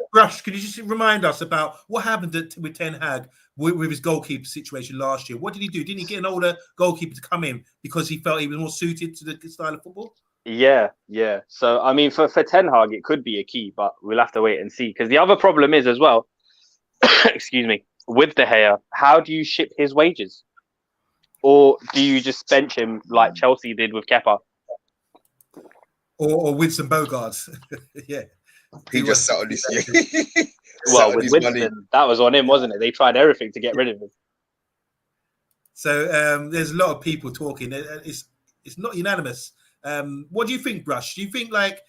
just remind us about what happened with Ten Hag with his goalkeeper situation last year? What did he do? Didn't he get an older goalkeeper to come in because he felt he was more suited to the style of football? Yeah. So, I mean, for Ten Hag, it could be a key, but we'll have to wait and see. Because the other problem is as well, excuse me, with De Gea, how do you ship his wages? Or do you just bench him like Chelsea did with Kepa? Or Winston Bogarts? Yeah. He just sat on his Well, with Winston, that was on him, wasn't it? They tried everything to get rid of him. So there's a lot of people talking. It's not unanimous. What do you think, Brush? Do you think like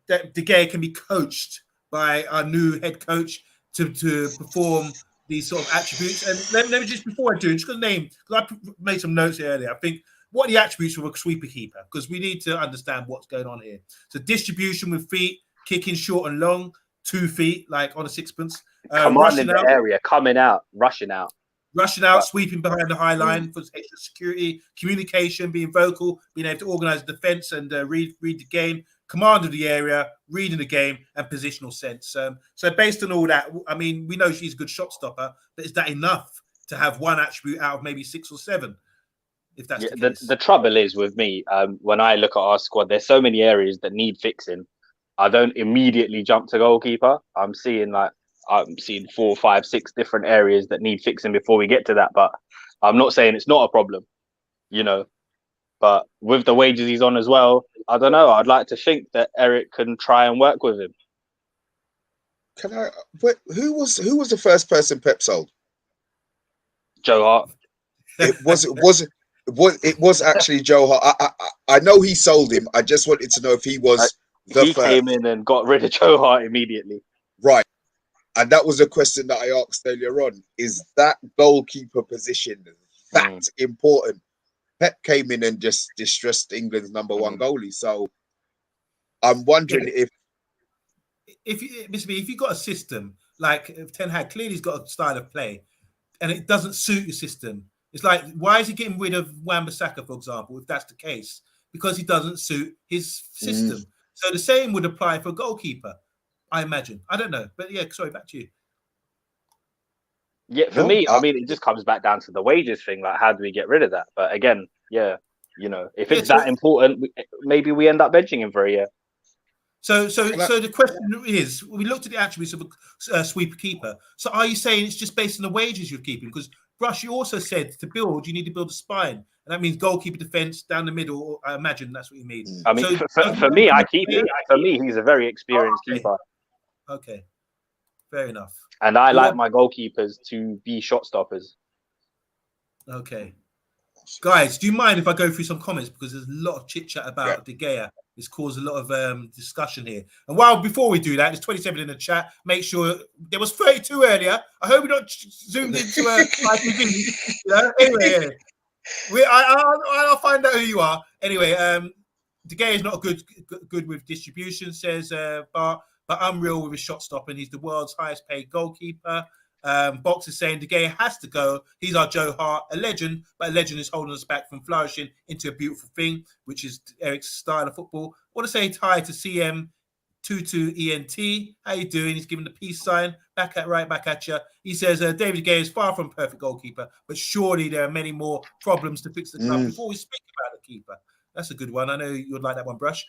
that De Gea can be coached by our new head coach to perform these sort of attributes? And let me just, before I do, just going to name, because I made some notes earlier. I think what are the attributes of a sweeper keeper? Because we need to understand what's going on here. So distribution with feet, kicking short and long, 2 feet, like on a sixpence. Commanding the area, coming out, rushing out. Sweeping behind the high line for extra security, communication, being vocal, being able to organise the defence and read the game, command of the area, reading the game, and positional sense. So based on all that, I mean, we know she's a good shot stopper, but is that enough to have one attribute out of maybe 6 or 7? If that's the trouble is with me, when I look at our squad, there's so many areas that need fixing. I don't immediately jump to goalkeeper. I'm seeing 4, 5, 6 different areas that need fixing before we get to that. But I'm not saying it's not a problem, you know. But with the wages he's on as well, I don't know. I'd like to think that Eric can try and work with him. Who was the first person Pep sold? Joe Hart. It was actually Joe Hart. I know he sold him. I just wanted to know if he was he came in and got rid of Joe Hart immediately. Right. And that was a question that I asked earlier on. Is that goalkeeper position that important? Pep came in and just distressed England's number 1 goalie. So I'm wondering if you've got a system like Ten Hag, clearly he's got a style of play and it doesn't suit your system. It's like, why is he getting rid of Wan-Bissaka, for example, if that's the case? Because he doesn't suit his system. So the same would apply for a goalkeeper, I imagine. I don't know. But yeah, sorry, back to you. Yeah, for me, I mean, it just comes back down to the wages thing. Like, how do we get rid of that? But again, yeah, if it's that important, maybe we end up benching him for a year. So the question is, we looked at the attributes of a sweeper keeper. So are you saying it's just based on the wages you're keeping? Because Brush, you also said to build, you need to build a spine, and that means goalkeeper, defense, down the middle. I imagine that's what you mean. I mean, for me, I keep it. For me, he's a very experienced keeper. Okay, fair enough. And I like my goalkeepers to be shot stoppers. Okay. Guys, do you mind if I go through some comments? Because there's a lot of chit chat about De Gea. It's caused a lot of discussion here. And before we do that, there's 27 in the chat. Make sure there was 32 earlier. I hope we're not zoomed into a ITV. Anyway, I'll find out who you are. Anyway, De Gea is not good with distribution, says Bart, but unreal with his shot stopping. He's the world's highest paid goalkeeper. Box is saying De Gea has to go. He's our Joe Hart, a legend, but a legend is holding us back from flourishing into a beautiful thing, which is Eric's style of football. I want to say hi to CM22ENT. How you doing? He's giving the peace sign. Back at you. He says David De Gea is far from perfect goalkeeper, but surely there are many more problems to fix the club before we speak about the keeper. That's a good one. I know you'd like that one, Brush.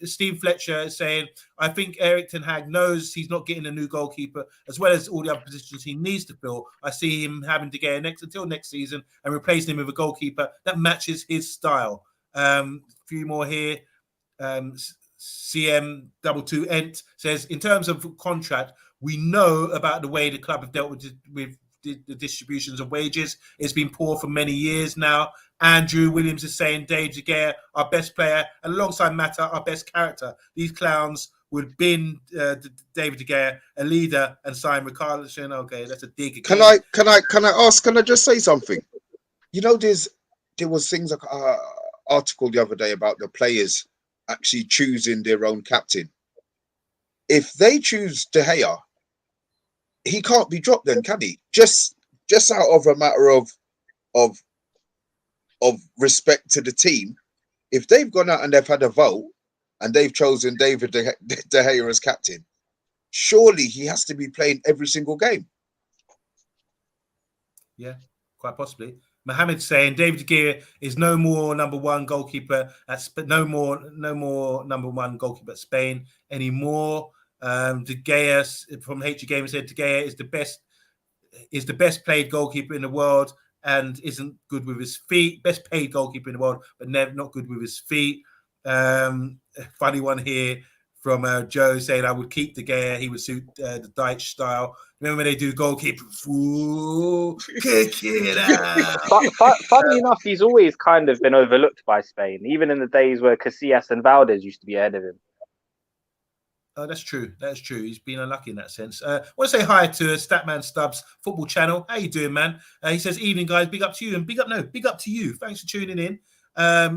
Steve Fletcher is saying, I think Eric Ten Hag knows he's not getting a new goalkeeper, as well as all the other positions he needs to fill. I see him having to get until next season and replacing him with a goalkeeper that matches his style. A few more here. CM22 Ent says, in terms of contract, we know about the way the club have dealt with the distributions of wages. It's been poor for many years now. Andrew Williams is saying David De Gea, our best player, and alongside Mata, our best character. These clowns would bin David De Gea, a leader, and sign Richarlison. Okay, that's a dig again. Can I just say something? There was things like article the other day about the players actually choosing their own captain. If they choose De Gea, he can't be dropped then, can he? Just out of a matter of respect to the team, if they've gone out and they've had a vote and they've chosen David De Gea as captain, surely he has to be playing every single game. Yeah, quite possibly. Mohammed saying David De Gea is no more number one goalkeeper no more number one goalkeeper at Spain anymore. De Gea from HG Gamer said De Gea is the best played goalkeeper in the world and isn't good with his feet. Best paid goalkeeper in the world, but not good with his feet. Funny one here from Joe saying I would keep De Gea. He would suit the Dyche style. Remember when they do goalkeeper? Ooh, kick it out. Funny enough, he's always kind of been overlooked by Spain, even in the days where Casillas and Valdez used to be ahead of him. Oh, that's true. That's true. He's been unlucky in that sense. I want to say hi to Statman Stubbs Football Channel. How you doing, man? He says, evening, guys. Big up to you. And big up to you. Thanks for tuning in.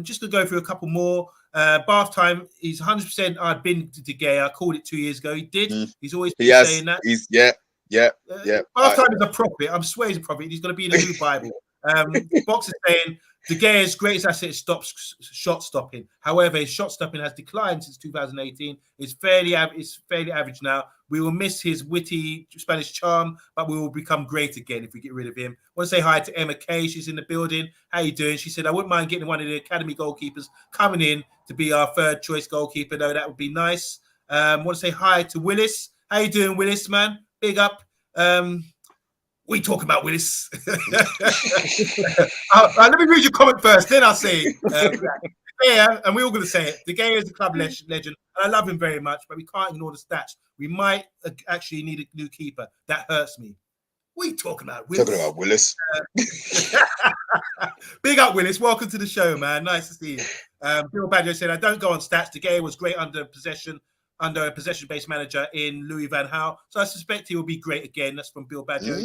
Just to go through a couple more. Bath time. He's 100%. I'd been to De Gea. I called it 2 years ago. He did. He's always been saying that. Yeah. Bath time is a prophet. I'm swear he's a prophet. He's going to be in the new Bible. Box is saying De Gea's greatest asset is shot stopping. However, his shot stopping has declined since 2018. It's fairly average now. We will miss his witty Spanish charm, but we will become great again if we get rid of him. I want to say hi to Emma Kay. She's in the building. How you doing? She said, I wouldn't mind getting one of the academy goalkeepers coming in to be our third choice goalkeeper, though. That would be nice. I want to say hi to Willis. How you doing, Willis, man? Big up. We talk about Willis. Let me read your comment first, then I'll say it. Yeah, and we're all going to say it. De Gea is a club legend, and I love him very much, but we can't ignore the stats. We might actually need a new keeper. That hurts me. What are you talking about, Willis? Talking about Willis. Big up, Willis. Welcome to the show, man. Nice to see you. Bill Badger said, I don't go on stats. De Gea was great under a possession-based manager in Louis Van Gaal. So I suspect he will be great again. That's from Bill Badger.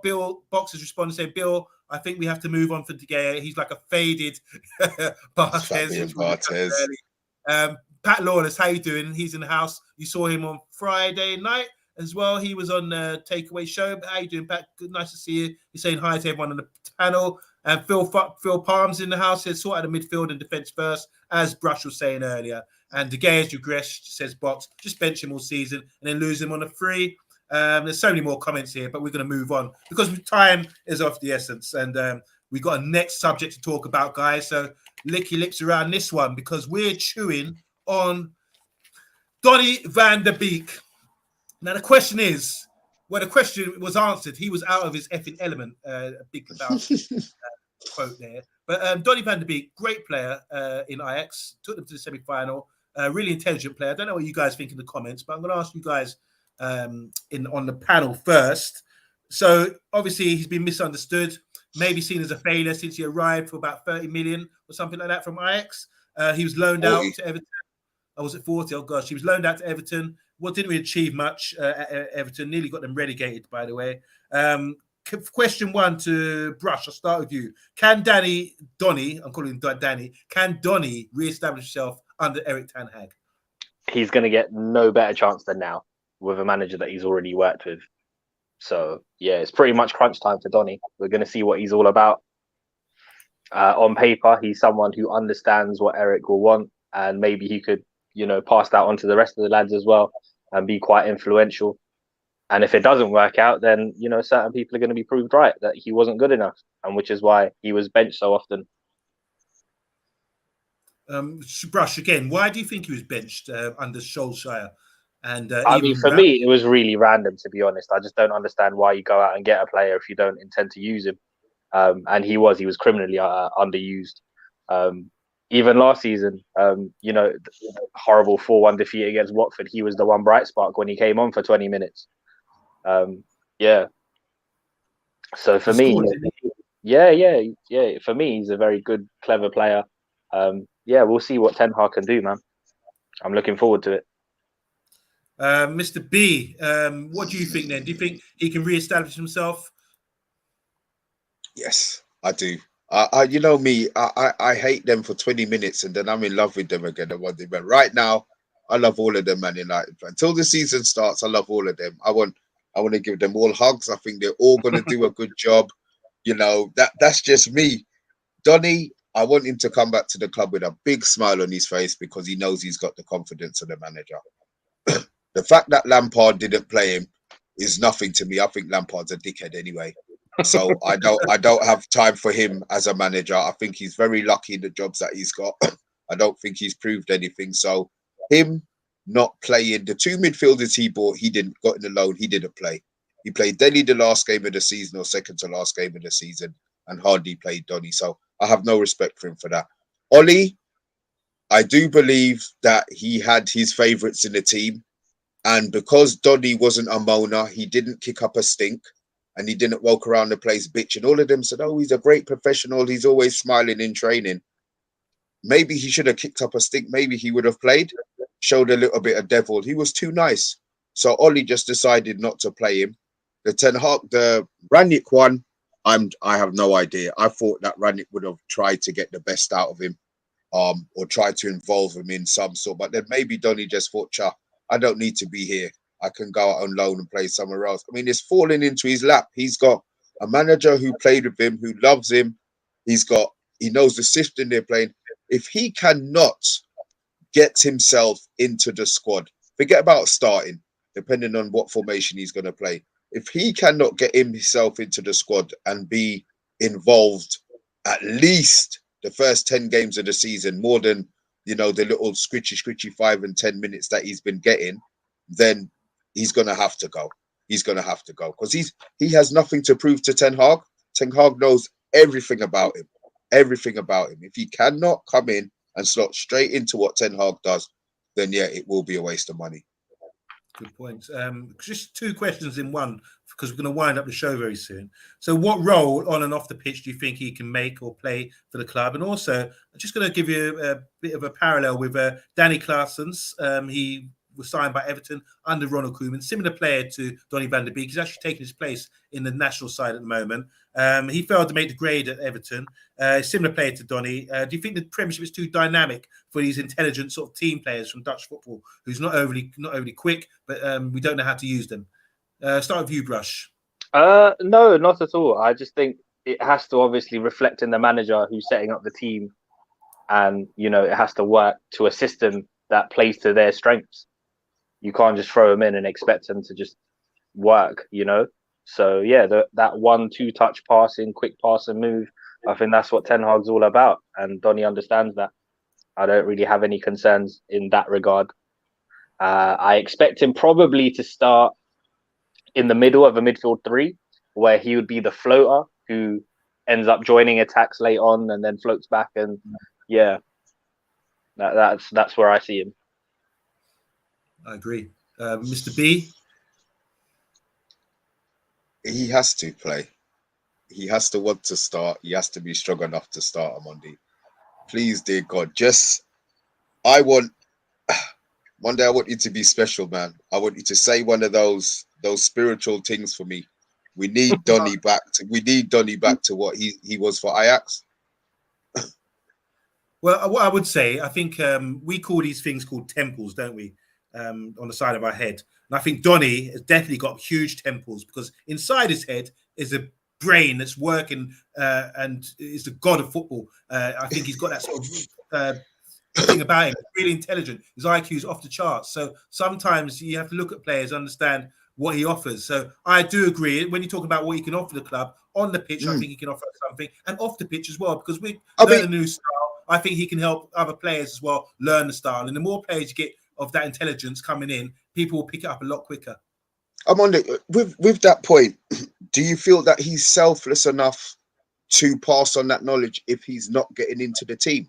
Bill Box has responded saying, Bill, I think we have to move on for De Gea. He's like a faded Barthez. Pat Lawless, how you doing? He's in the house. You saw him on Friday night as well. He was on the Takeaway Show. How you doing, Pat? Good, nice to see you. He's saying hi to everyone on the panel. And Phil Palms in the house says sort out the midfield and defence first, as Brush was saying earlier. And De Gea's regressed, says Box. Just bench him all season and then lose him on a free. There's so many more comments here, but we're going to move on because time is of the essence, and we got a next subject to talk about, guys. So lick your lips around this one because we're chewing on Donny Van Der Beek. Now the question is, well, the question was answered. He was out of his effing element. A big quote there. But Donny Van Der Beek, great player in Ajax, took them to the semi-final. Really intelligent player. I don't know what you guys think in the comments, but I'm going to ask you guys on the panel first. So obviously he's been misunderstood, maybe seen as a failure since he arrived for about 30 million or something like that from Ajax. He was loaned 40. out to Everton. I was at 40. Oh gosh, he was loaned out to Everton. Well, didn't really achieve much at Everton. Nearly got them relegated, by the way. Question one to Brush. I'll start with you. Can Donny, I'm calling him Danny, can Donny re-establish himself under Erik ten Hag? He's going to get no better chance than now with a manager that he's already worked with. So, yeah, it's pretty much crunch time for Donny. We're going to see what he's all about. On paper, he's someone who understands what Erik will want, and maybe he could, pass that on to the rest of the lads as well and be quite influential. And if it doesn't work out, then, certain people are going to be proved right that he wasn't good enough, and which is why he was benched so often. Brush, again, why do you think he was benched under Solskjaer? And for me, it was really random, to be honest. I just don't understand why you go out and get a player if you don't intend to use him. And he was criminally underused. Even last season, horrible 4-1 defeat against Watford. He was the one bright spark when he came on for 20 minutes. Yeah. So for me, for me, he's a very good, clever player. We'll see what Ten Hag can do, man. I'm looking forward to it. Mr. B, what do you think then? Do you think he can re-establish himself? Yes, I do. You know me, I hate them for 20 minutes and then I'm in love with them again. But right now, I love all of them, Man United. Until the season starts, I love all of them. I want to give them all hugs. I think they're all going to do a good job. That's just me. Donny, I want him to come back to the club with a big smile on his face because he knows he's got the confidence of the manager. The fact that Lampard didn't play him is nothing to me. I think Lampard's a dickhead anyway. So I don't have time for him as a manager. I think he's very lucky in the jobs that he's got. I don't think he's proved anything. So him not playing, the two midfielders he bought, he didn't got in the loan, he didn't play. He played Dele the last game of the season or second to last game of the season and hardly played Donny. So I have no respect for him for that. Ollie, I do believe that he had his favourites in the team. And because Donny wasn't a moaner, he didn't kick up a stink and he didn't walk around the place bitching. All of them said, oh, he's a great professional. He's always smiling in training. Maybe he should have kicked up a stink. Maybe he would have played, showed a little bit of devil. He was too nice. So Ollie just decided not to play him. The Ranić one, I have no idea. I thought that Ranić would have tried to get the best out of him or tried to involve him in some sort. But then maybe Donny just thought, I don't need to be here. I can go out on loan and play somewhere else. I mean, it's falling into his lap. He's got a manager who played with him, who loves him. He knows the system they're playing. If he cannot get himself into the squad, forget about starting, depending on what formation he's going to play. If he cannot get himself into the squad and be involved at least the first 10 games of the season, more than the little scritchy 5 and 10 minutes that he's been getting, then he's going to have to go. He's going to have to go because he has nothing to prove to Ten Hag. Ten Hag knows everything about him. Everything about him. If he cannot come in and slot straight into what Ten Hag does, then yeah, it will be a waste of money. Good point. Just two questions in one because we're going to wind up the show very soon. So what role on and off the pitch do you think he can make or play for the club? And also, I'm just going to give you a bit of a parallel with Danny Claessen's. He was signed by Everton under Ronald Koeman, similar player to Donny Van Der Beek. He's actually taking his place in the national side at the moment. He failed to make the grade at Everton. Similar player to Donny. Do you think the Premiership is too dynamic for these intelligent sort of team players from Dutch football, who's not overly quick, but we don't know how to use them? Start with you, Brush. No, not at all. I just think it has to obviously reflect in the manager who's setting up the team, and it has to work to a system that plays to their strengths. You can't just throw them in and expect them to just work, you know. So yeah, that 1-2 touch passing, quick pass and move. I think that's what Ten Hag's all about, and Donny understands that. I don't really have any concerns in that regard. I expect him probably to start in the middle of a midfield three, where he would be the floater who ends up joining attacks late on and then floats back. And yeah, that's where I see him. I agree. Mr. B? He has to play. He has to want to start. He has to be strong enough to start OMONDI. Please, dear God, one day I want you to be special, man. I want you to say one of those spiritual things for me. We need Donny back to what he was for Ajax. Well, what I would say, I think we call these things called temples, don't we? On the side of our head. And I think Donny has definitely got huge temples, because inside his head is a brain that's working and is the god of football. I think he's got that sort of thing about him, really intelligent. His IQ is off the charts. So sometimes you have to look at players, understand what he offers. So I do agree when you talk about what he can offer the club on the pitch. I think he can offer something, and off the pitch as well, because we learn a new style. I think he can help other players as well learn the style. And the more players you get of that intelligence coming in, people will pick it up a lot quicker. I'm on with that point. Do you feel that he's selfless enough to pass on that knowledge if he's not getting into the team?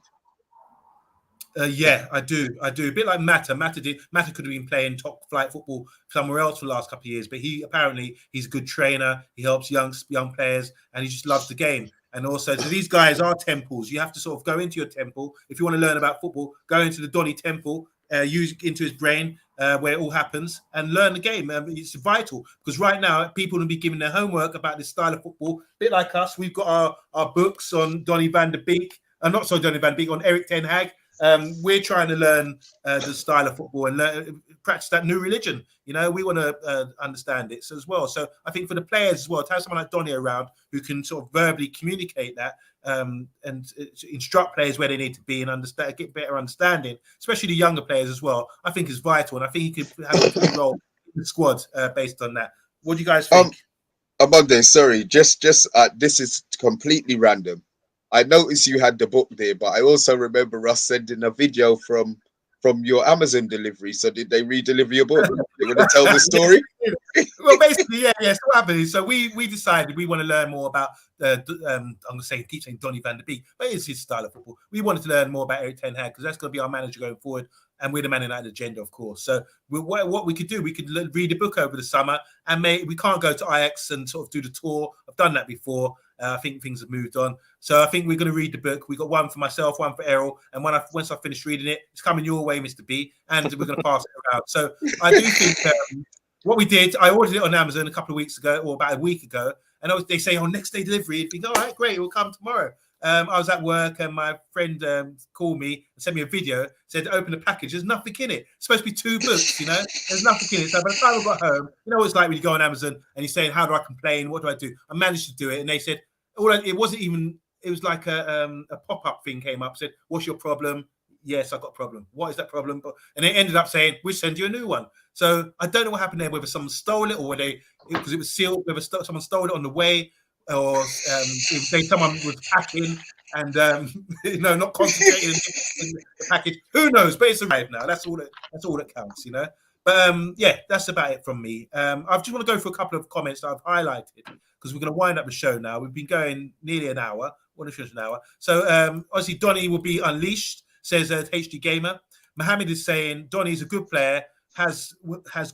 Yeah, I do. A bit like Mata. Mata could have been playing top flight football somewhere else for the last couple of years, but he's a good trainer. He helps young players, and he just loves the game. And also, so these guys are temples. You have to sort of go into your temple if you want to learn about football. Go into the Donny temple, use into his brain where it all happens, and learn the game. It's vital, because right now people will be giving their homework about this style of football. A bit like us, we've got our books on Donny Van Der Beek. Not so Donny Van Der Beek, on Erik Ten Hag. We're trying to learn the style of football and practice that new religion. You know, we want to understand it as well. So I think for the players as well, to have someone like Donny around who can sort of verbally communicate that and instruct players where they need to be and understand, get better understanding, especially the younger players as well, I think is vital. And I think he could have a key role in the squad based on that. What do you guys think? Monday, sorry, just this is completely random. I noticed you had the book there, but I also remember us sending a video from your Amazon delivery. So did they re-deliver your book? They want to tell the story? Well, basically, yeah. So what happened? So we decided we want to learn more about I'm going to keep saying Donny Van Der Beek, but it's his style of football. We wanted to learn more about Erik Ten Hag, because that's going to be our manager going forward, and we're the Man United agenda, of course. So what we could do, we could read a book over the summer, and we can't go to Ajax and sort of do the tour. I've done that before. I think things have moved on. So I think we're going to read the book. We got one for myself, one for Errol, and once I finish reading it, it's coming your way, Mr. B, and we're going to pass it around. So I do think what we did, I ordered it on Amazon a couple of weeks ago, or about a week ago, and they say, next day delivery. You think, all right, great, we'll come tomorrow. I was at work, and my friend called me and sent me a video, said, open the package. There's nothing in it. It's supposed to be 2 books, you know? There's nothing in it. So by the time I got home, you know what it's like when you go on Amazon and you're saying, how do I complain? What do I do? I managed to do it. And they said, it wasn't even, it was like a pop-up thing came up, said, what's your problem? Yes, I've got a problem. What is that problem? And it ended up saying, we'll send you a new one. So I don't know what happened there, whether someone stole it or because it was sealed, whether someone stole it on the way, or someone was packing and not concentrating in the package. Who knows? But it's arrived now. That's all that counts, you know. But yeah, that's about it from me. I just want to go through a couple of comments that I've highlighted, because we're going to wind up the show now. We've been going nearly an hour. What is an hour? So obviously Donny will be unleashed, says HD Gamer. Mohammed is saying Donny is a good player, has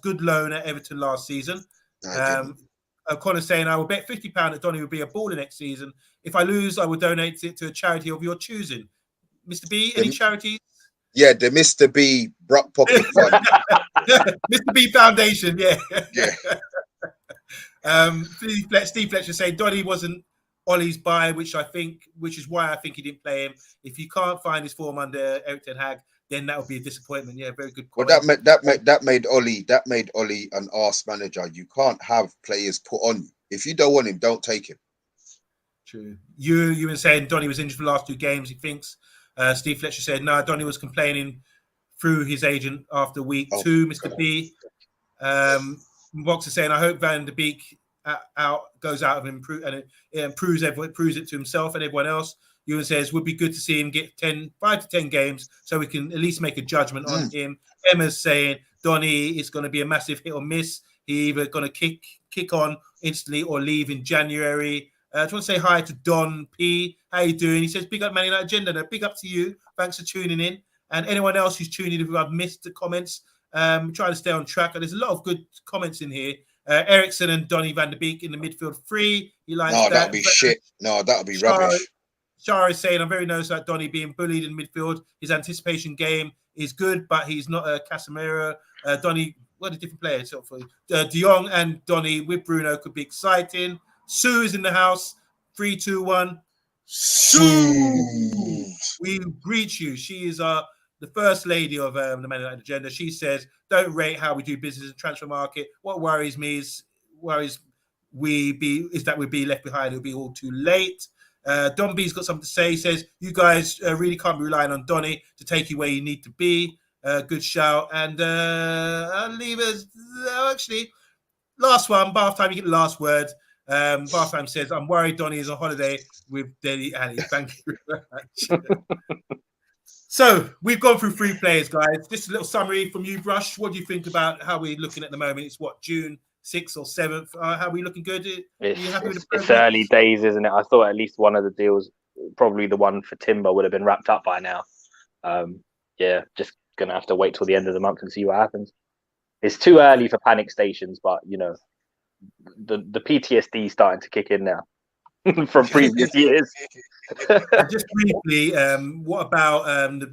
good loan at Everton last season. O'Connor's saying, I will bet £50 that Donny will be a baller next season. If I lose, I will donate it to a charity of your choosing. Mr. B, any charities? Yeah, the Mr. B Brock Pocket Fund. Mr. B Foundation, yeah. Yeah. Steve Fletcher saying Donny wasn't Ollie's buy, which is why I think he didn't play him. If you can't find his form under Erik Ten Hag, then that would be a disappointment. Yeah, very good point. Well, that made Ollie an arse manager. You can't have players put on you. If you don't want him, don't take him. True. You were saying Donny was injured for the last 2 games, he thinks. Steve Fletcher said, no, Donny was complaining through his agent after week 2, Mr. B. Boxer saying, I hope Van Der Beek goes out and proves it to himself and everyone else. Ewan says, would be good to see him get 5 to 10 games so we can at least make a judgment on him. Emma's saying, Donny is going to be a massive hit or miss. He either going to kick on instantly or leave in January. I just want to say hi to Don P. How you doing? He says, big up Man United Agenda. No, big up to you. Thanks for tuning in. And anyone else who's tuning in, if I've missed the comments, trying to stay on track. And there's a lot of good comments in here. Ericsson and Donny Van Der Beek in the midfield 3. He likes that. That'll be shit. No, that'll be rubbish. Shah is saying, I'm very nervous about Donny being bullied in midfield. His anticipation game is good, but he's not a Casemiro. Donny, what a different player. De Jong and Donny with Bruno could be exciting. Sue is in the house. 3, 2, 1. Sue! We greet you. She is the first lady of the Man United Agenda. She says, don't rate how we do business in the transfer market. What worries me is that we'd be left behind. It'll be all too late. Don B's got something to say. He says, you guys really can't be relying on Donny to take you where you need to be. Good shout. And I'll leave us. Actually, last one. Bath Time, you get the last word. Bath Time says, I'm worried Donny is on holiday with Deli Ali. Thank you very much. So we've gone through 3 players, guys. Just a little summary from you, Brush. What do you think about how we're looking at the moment? It's June 6th or 7th. How are we looking good? It's early days, isn't it? I thought at least one of the deals, probably the one for Timber, would have been wrapped up by now. Just going to have to wait till the end of the month and see what happens. It's too early for panic stations, but, the PTSD is starting to kick in now from previous years. Just briefly, what about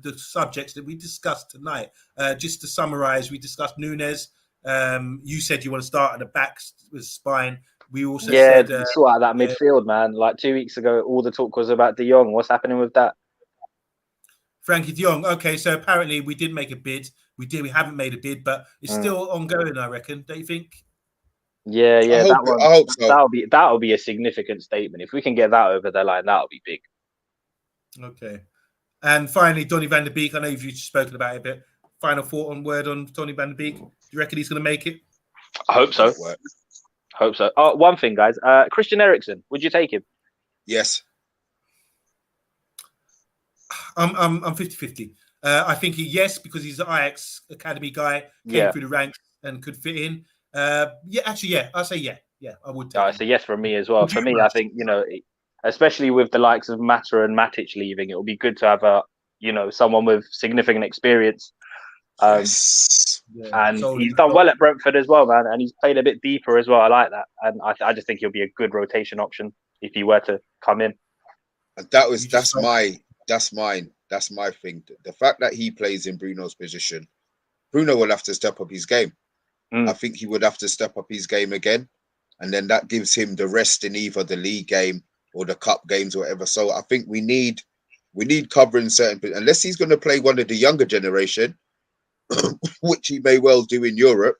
the subjects that we discussed tonight? Just to summarize, we discussed Nunez. You said you want to start at the back with spine. We also said sort out that midfield, man. Like 2 weeks ago, all the talk was about De Jong. What's happening with that? Frankie De Jong. Okay, so apparently we did make a bid. We haven't made a bid, but it's still ongoing, I reckon. Don't you think? Yeah. I hope so. That'll be a significant statement. If we can get that over the line, that'll be big. Okay. And finally, Donny Van Der Beek. I know you've spoken about it a bit. Final thought on Donny Van Der Beek. Do you reckon he's going to make it? I hope so. Oh, one thing, guys. Christian Eriksen, would you take him? Yes. I'm 50-50. I think yes, because he's an Ajax academy guy, came through the ranks and could fit in. I'll say yeah. Yeah, I would take it's a yes from me as well. For me, I think, especially with the likes of Mata and Matic leaving, it will be good to have someone with significant experience. And he's done well at Brentford as well, man. And he's played a bit deeper as well. I like that. And I just think he'll be a good rotation option if he were to come in. That's mine. That's my thing. The fact that he plays in Bruno's position, Bruno will have to step up his game. I think he would have to step up his game again. And then that gives him the rest in either the league game or the cup games or whatever. So I think we need covering certain, unless he's going to play one of the younger generation, which he may well do in Europe,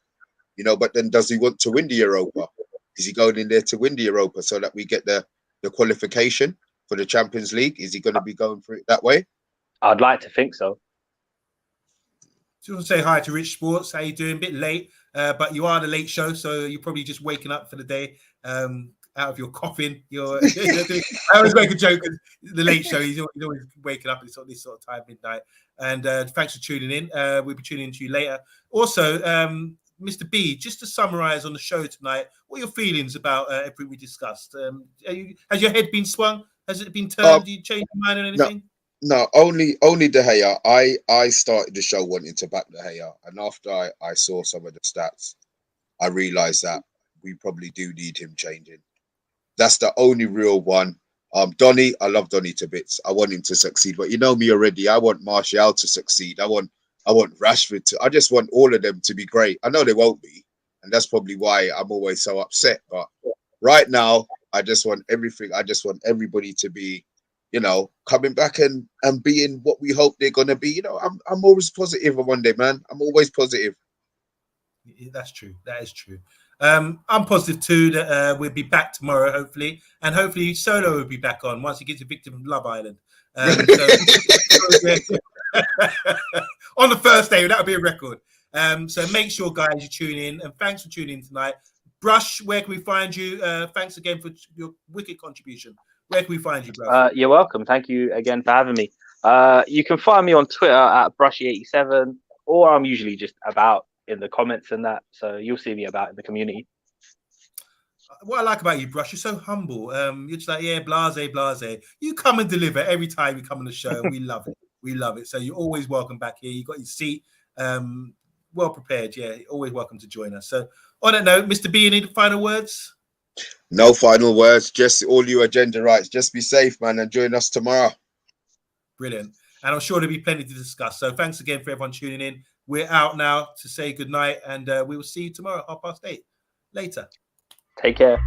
but then does he want to win the Europa? Is he going in there to win the Europa so that we get the qualification for the Champions League? Is he going to be going for it that way? I'd like to think so. Just want to say hi to Rich Sports. How you doing? A bit late, but you are the late show, so you're probably just waking up for the day out of your coffin. I always make a joke. The late show, he's always waking up at this sort of time, midnight. And thanks for tuning in. We'll be tuning in to you later. Also, Mr. B, just to summarize on the show tonight, what are your feelings about everything we discussed? Has your head been swung? Has it been turned? Did you change your mind on anything? No, only De Gea. I started the show wanting to back De Gea, and after I saw some of the stats, I realized that we probably do need him changing. That's the only real one. Donny, I love Donny to bits. I want him to succeed, but you know me already. I want Martial to succeed. I want Rashford to. I just want all of them to be great. I know they won't be, and that's probably why I'm always so upset. But right now, I just want everything. I just want everybody to be, coming back and being what we hope they're gonna be. I'm always positive on Monday, man. I'm always positive. That's true. That is true. I'm positive too that we'll be back tomorrow, hopefully, and hopefully Solo will be back on once he gets evicted from Love Island. On the first day, that would be a record. So make sure, guys, you tune in. And thanks for tuning in tonight. Brush, where can we find you? Thanks again for your wicked contribution. Where can we find you, Brush? You're welcome. Thank you again for having me. You can find me on Twitter at Brushy87, or I'm usually just about in the comments and that. So you'll see me about in the community. What I like about you, Brush, you're so humble. You're just like, yeah, blase. You come and deliver every time you come on the show, and we love it. We love it. So you're always welcome back here. You got your seat, well prepared. Yeah, you're always welcome to join us. So on that note, Mr. B, any final words? No final words. Just all you agenda rights. Just be safe, man, and join us tomorrow. Brilliant. And I'm sure there'll be plenty to discuss. So thanks again for everyone tuning in. We're out now to say goodnight, and we will see you tomorrow at 8:30. Later. Take care.